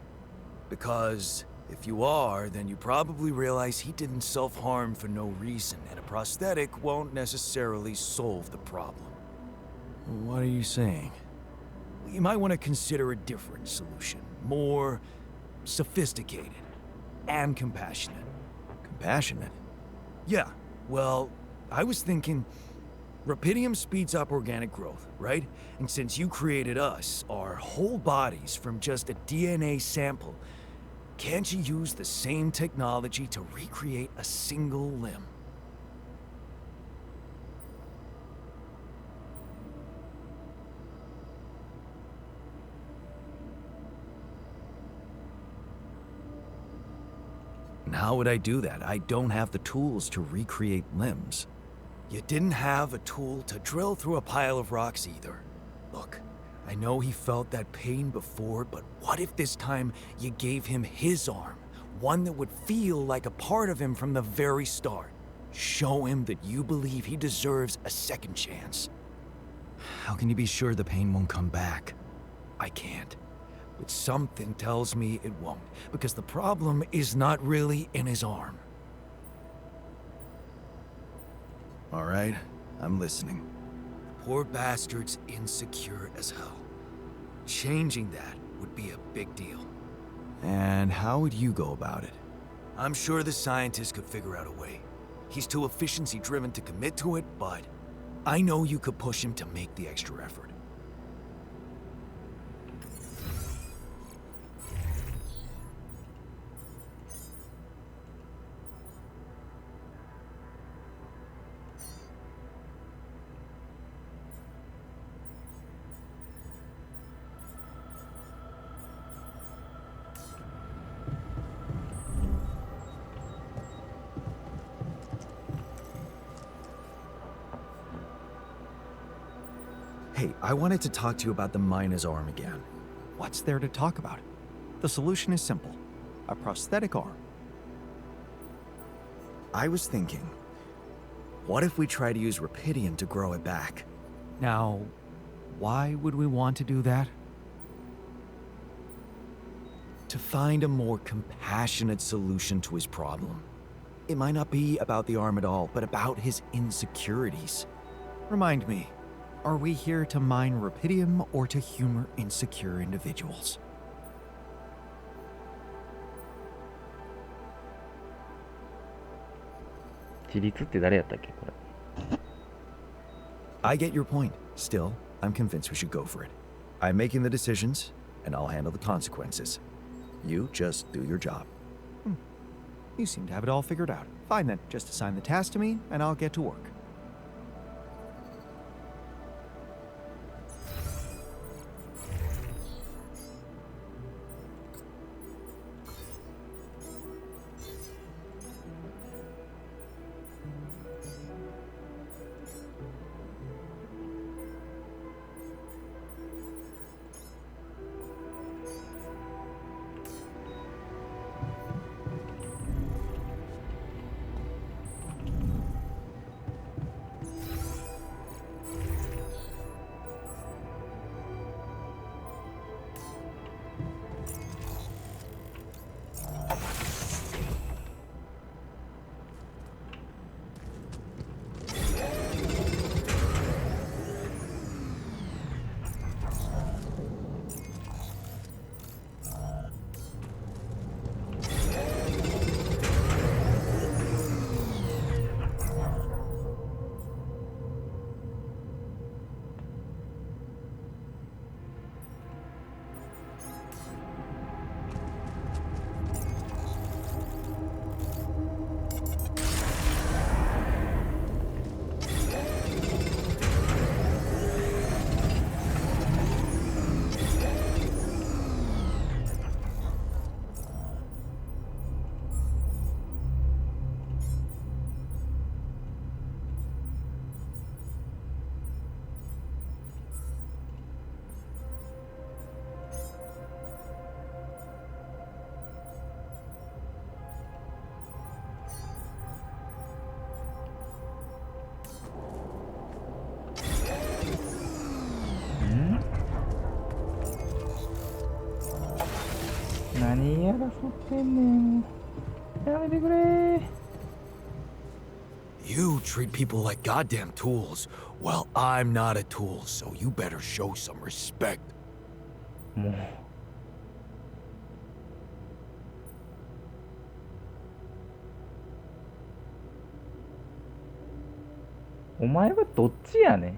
Because if you are, then you probably realize he didn't self-harm for no reason, and a prosthetic won't necessarily solve the problem. What are you saying? You might want to consider a different solution, more sophisticated and compassionate. Compassionate? Yeah, well, I was thinking, Rapidium speeds up organic growth, right? And since you created us, our whole bodies from just a DNA sample, can't you use the same technology to recreate a single limb? And how would I do that? I don't have the tools to recreate limbs. You didn't have a tool to drill through a pile of rocks either. Look, I know he felt that pain before, but what if this time you gave him his arm? One that would feel like a part of him from the very start. Show him that you believe he deserves a second chance. How can you be sure the pain won't come back? I can't. But something tells me it won't, because the problem is not really in his arm. All right, I'm listening. Poor bastard's insecure as hell. Changing that would be a big deal. And how would you go about it? I'm sure the scientist could figure out a way. He's too efficiency-driven to commit to it, but I know you could push him to make the extra effort. Hey, I wanted to talk to you about the miner's arm again. What's there to talk about? The solution is simple. A prosthetic arm. I was thinking, what if we try to use Rapidium to grow it back? Now, why would we want to do that? To find a more compassionate solution to his problem. It might not be about the arm at all, but about his insecurities. Remind me, are we here to mine Rapidium or to humor insecure individuals? I get your point. Still, I'm convinced we should go for it. I'm making the decisions, and I'll handle the consequences. You just do your job. You seem to have it all figured out. Fine then, just assign the task to me, and I'll get to work. You treat people like goddamn tools. Well, I'm not a tool, so you better show some respect. もうお前はどっちやねん。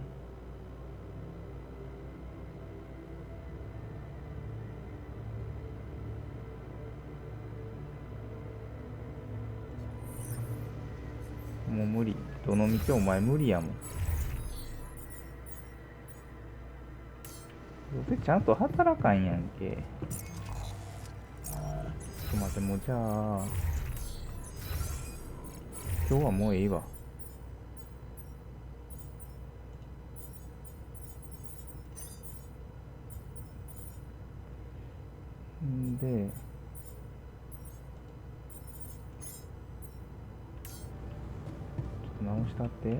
もう無理。どの道お前無理やもん。どうせちゃんと働かんやんけ。ちょっと待って、もうじゃあ今日はもういいわ。んで直したって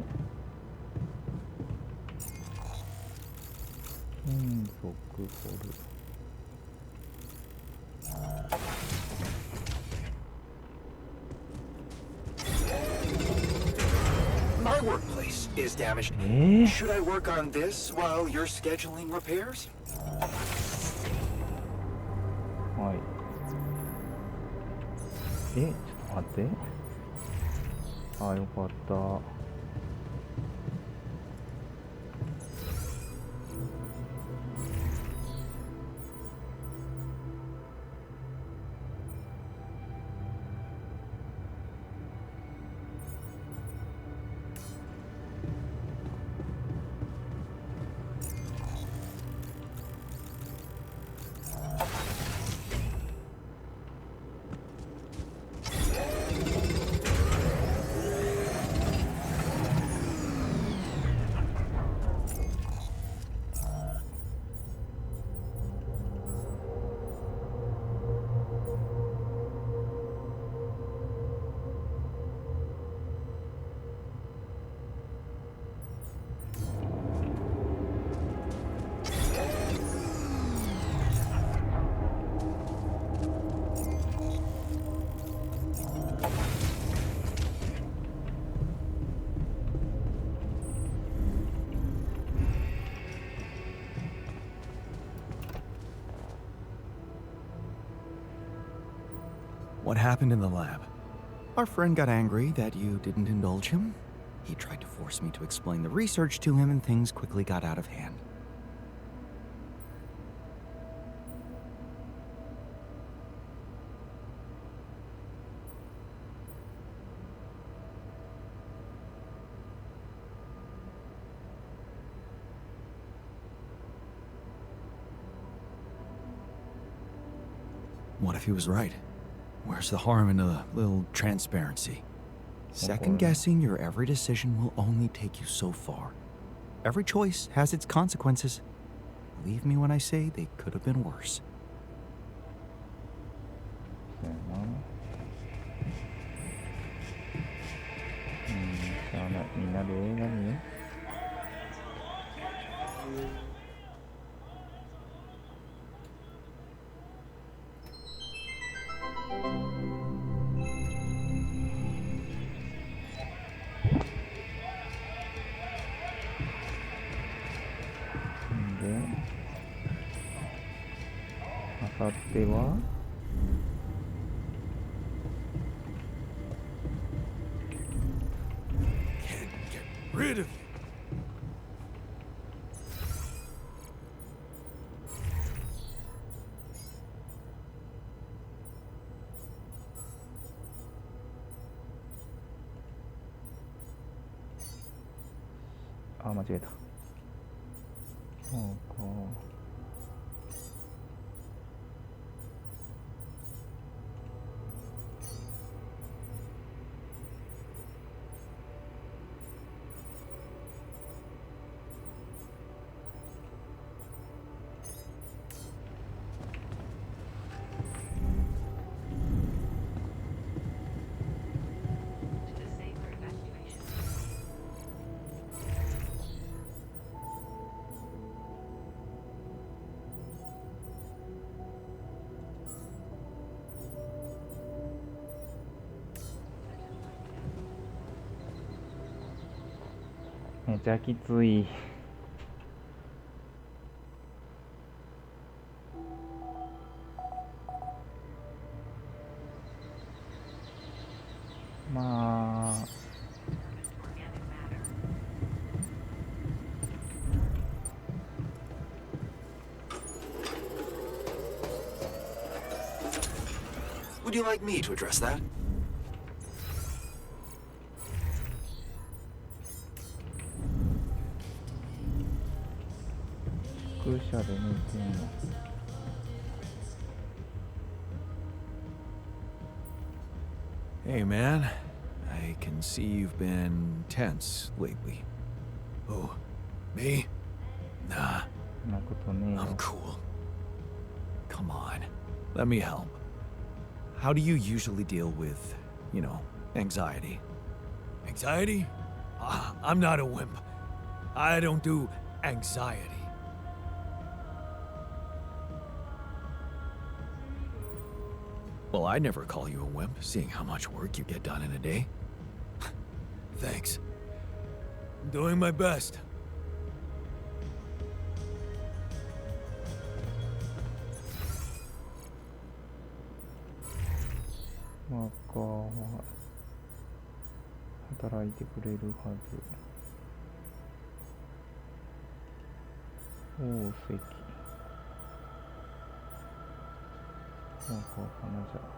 金属掘るMy workplace is damaged. Should I work on this while you're scheduling repairs? はい。ちょっと待って。ああ、よかった。What happened in the lab? Our friend got angry that you didn't indulge him. He tried to force me to explain the research to him, and things quickly got out of hand. What if he was right? Where's the harm in a little transparency? Second-guessing your every decision will only take you so far. Every choice has its consequences. Believe me when I say they could have been worse. そうやな。しゃあない。みんなで映画見よう。あさってはRid of you. あ、間違えた。そうか。めちゃきつい。まあWould you like me to address that? 空車で寝てんの。Hey, man. I can see you've been tense lately. Who? Me? Nah, そんなことねえよ。 I'm cool. Come on. Let me help. How do you usually deal with, anxiety? Anxiety? I'm not a wimp. I don't do anxiety. Well, I'd never call you a wimp, seeing how much work you get done in a day. Thanks. I'm doing my best. マーカーは働いてくれるはず。宝石。マーカーかなじゃあ。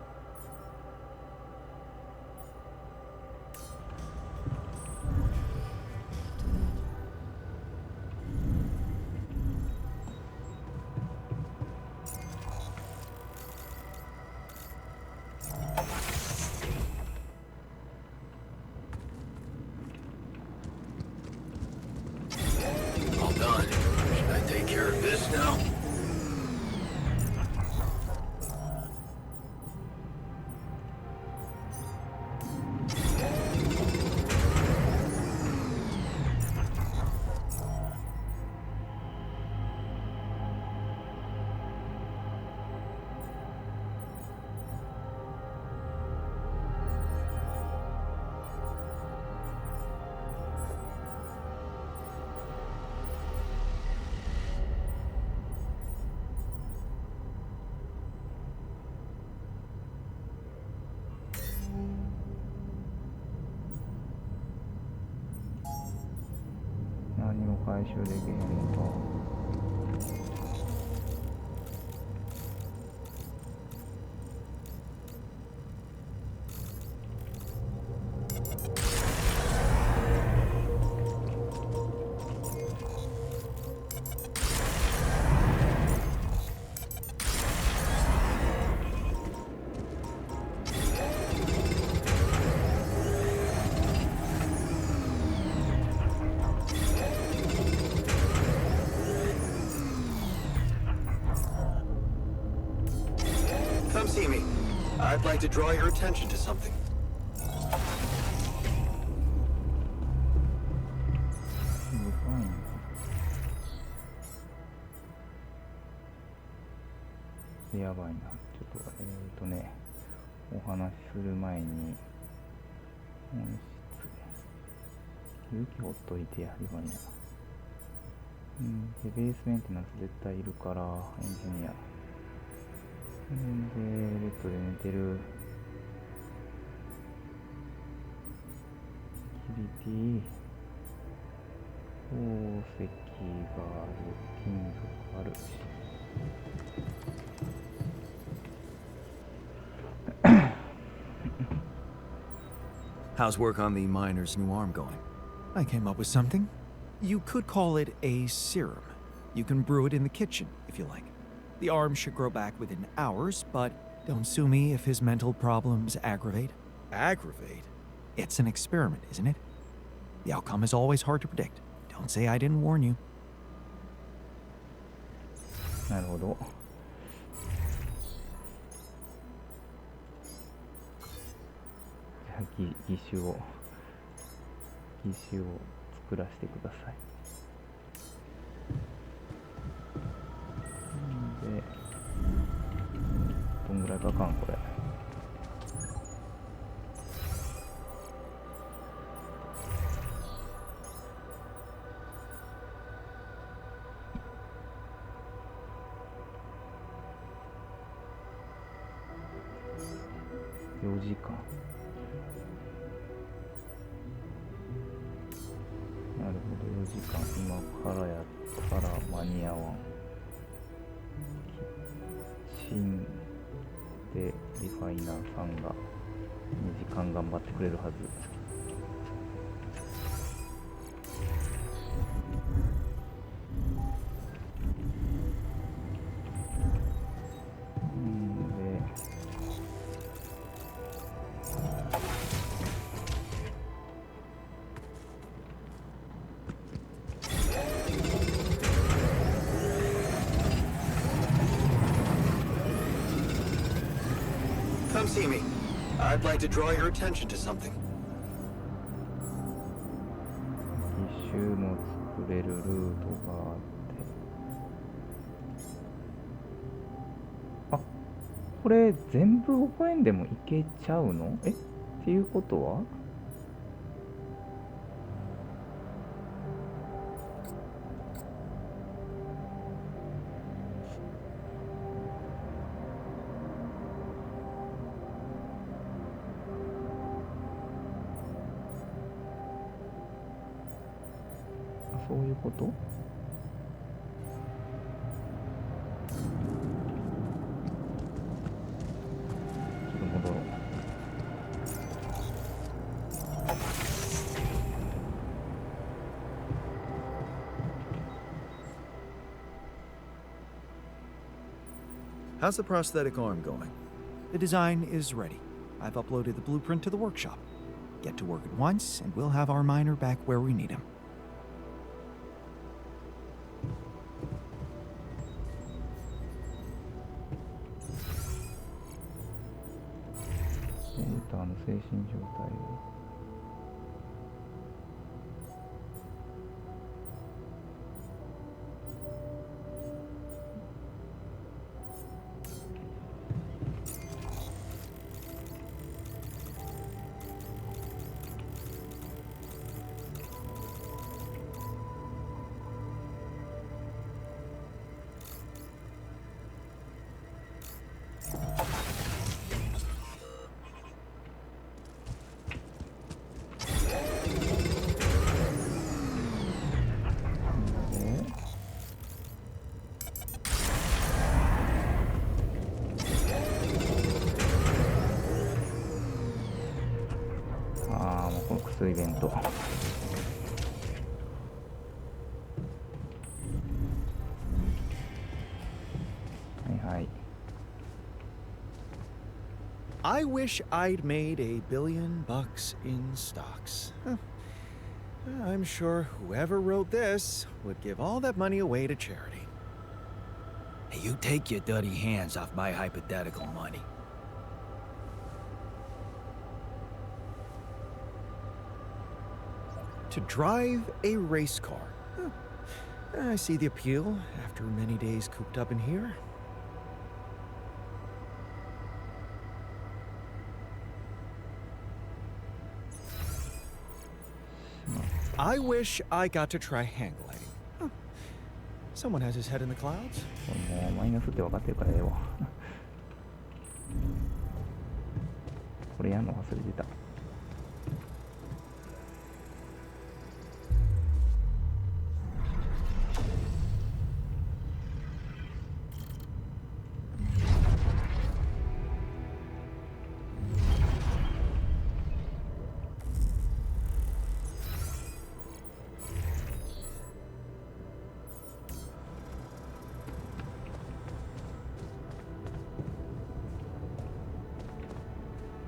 All done. Should I take care of this now? 来週でゲームと。Come see me. I'd like to draw your attention to something. やばいな。ちょっとお話しする前に本質勇気ほっといてやればいいな。でベースメンテナンス絶対いるからエンジニアでベッドで寝てるセキュリティ宝石がある金属あるしHow's work on the miner's new arm going? I came up with something. You could call it a serum. You can brew it in the kitchen, if you like. The arm should grow back within hours, but don't sue me if his mental problems aggravate. Aggravate? It's an experiment, isn't it? The outcome is always hard to predict. Don't say I didn't warn you. なるほど。じゃあ義手を作らせてください。で、どんぐらいかかんこれ。4時間。なるほど、4時間今からやったら間に合わん。キッチンでリファイナーさんが2時間頑張ってくれるはず。Come see me. I'd like to draw your attention to something. 義手も作れるルートがあって、あ、これ全部覚えんでもいけちゃうの？っていうことはそういうこと？ちょっと戻ろう。How's the prosthetic arm going? The design is ready. I've uploaded the blueprint to the workshop. Get to work at once, and we'll have our miner back where we need him. セーターの精神状態をスイベント。はいはい。I wish I'd made $1 billion in stocks. Huh. I'm sure whoever wrote this would give all that money away to charity. Hey, you take your dirty hands off my hypothetical money. To drive a race car. Huh. I see the appeal after many days cooped up in here. I wish I got to try hang gliding. Huh. Someone has his head in the clouds. もうマイナスって分かってるからええわ。これやんの忘れてた。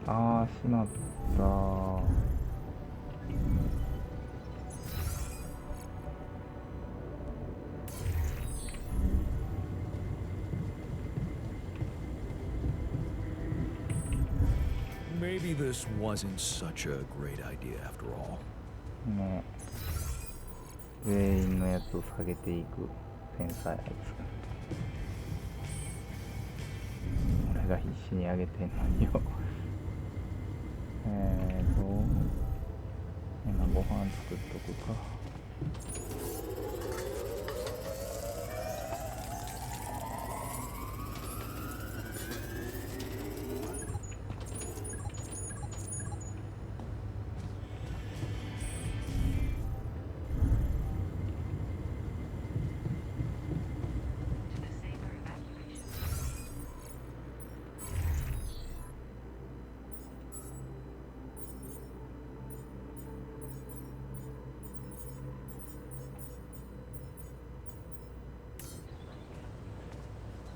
ああ、しまった。Maybe this wasn't such a great idea after all. ね、全員のやつを下げていく天才あいつ。俺が必死に上げてんのによ。今ご飯作っとくか。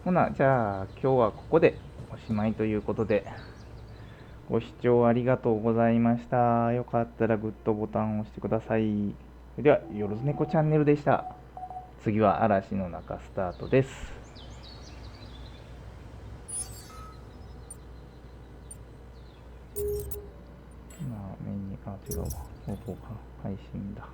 ほな、じゃあ今日はここでおしまいということで、ご視聴ありがとうございました。よかったらグッドボタンを押してください。それでは、よろず猫チャンネルでした。次は嵐の中スタートです。まあ、メインに、違うわ。方向か。配信だ。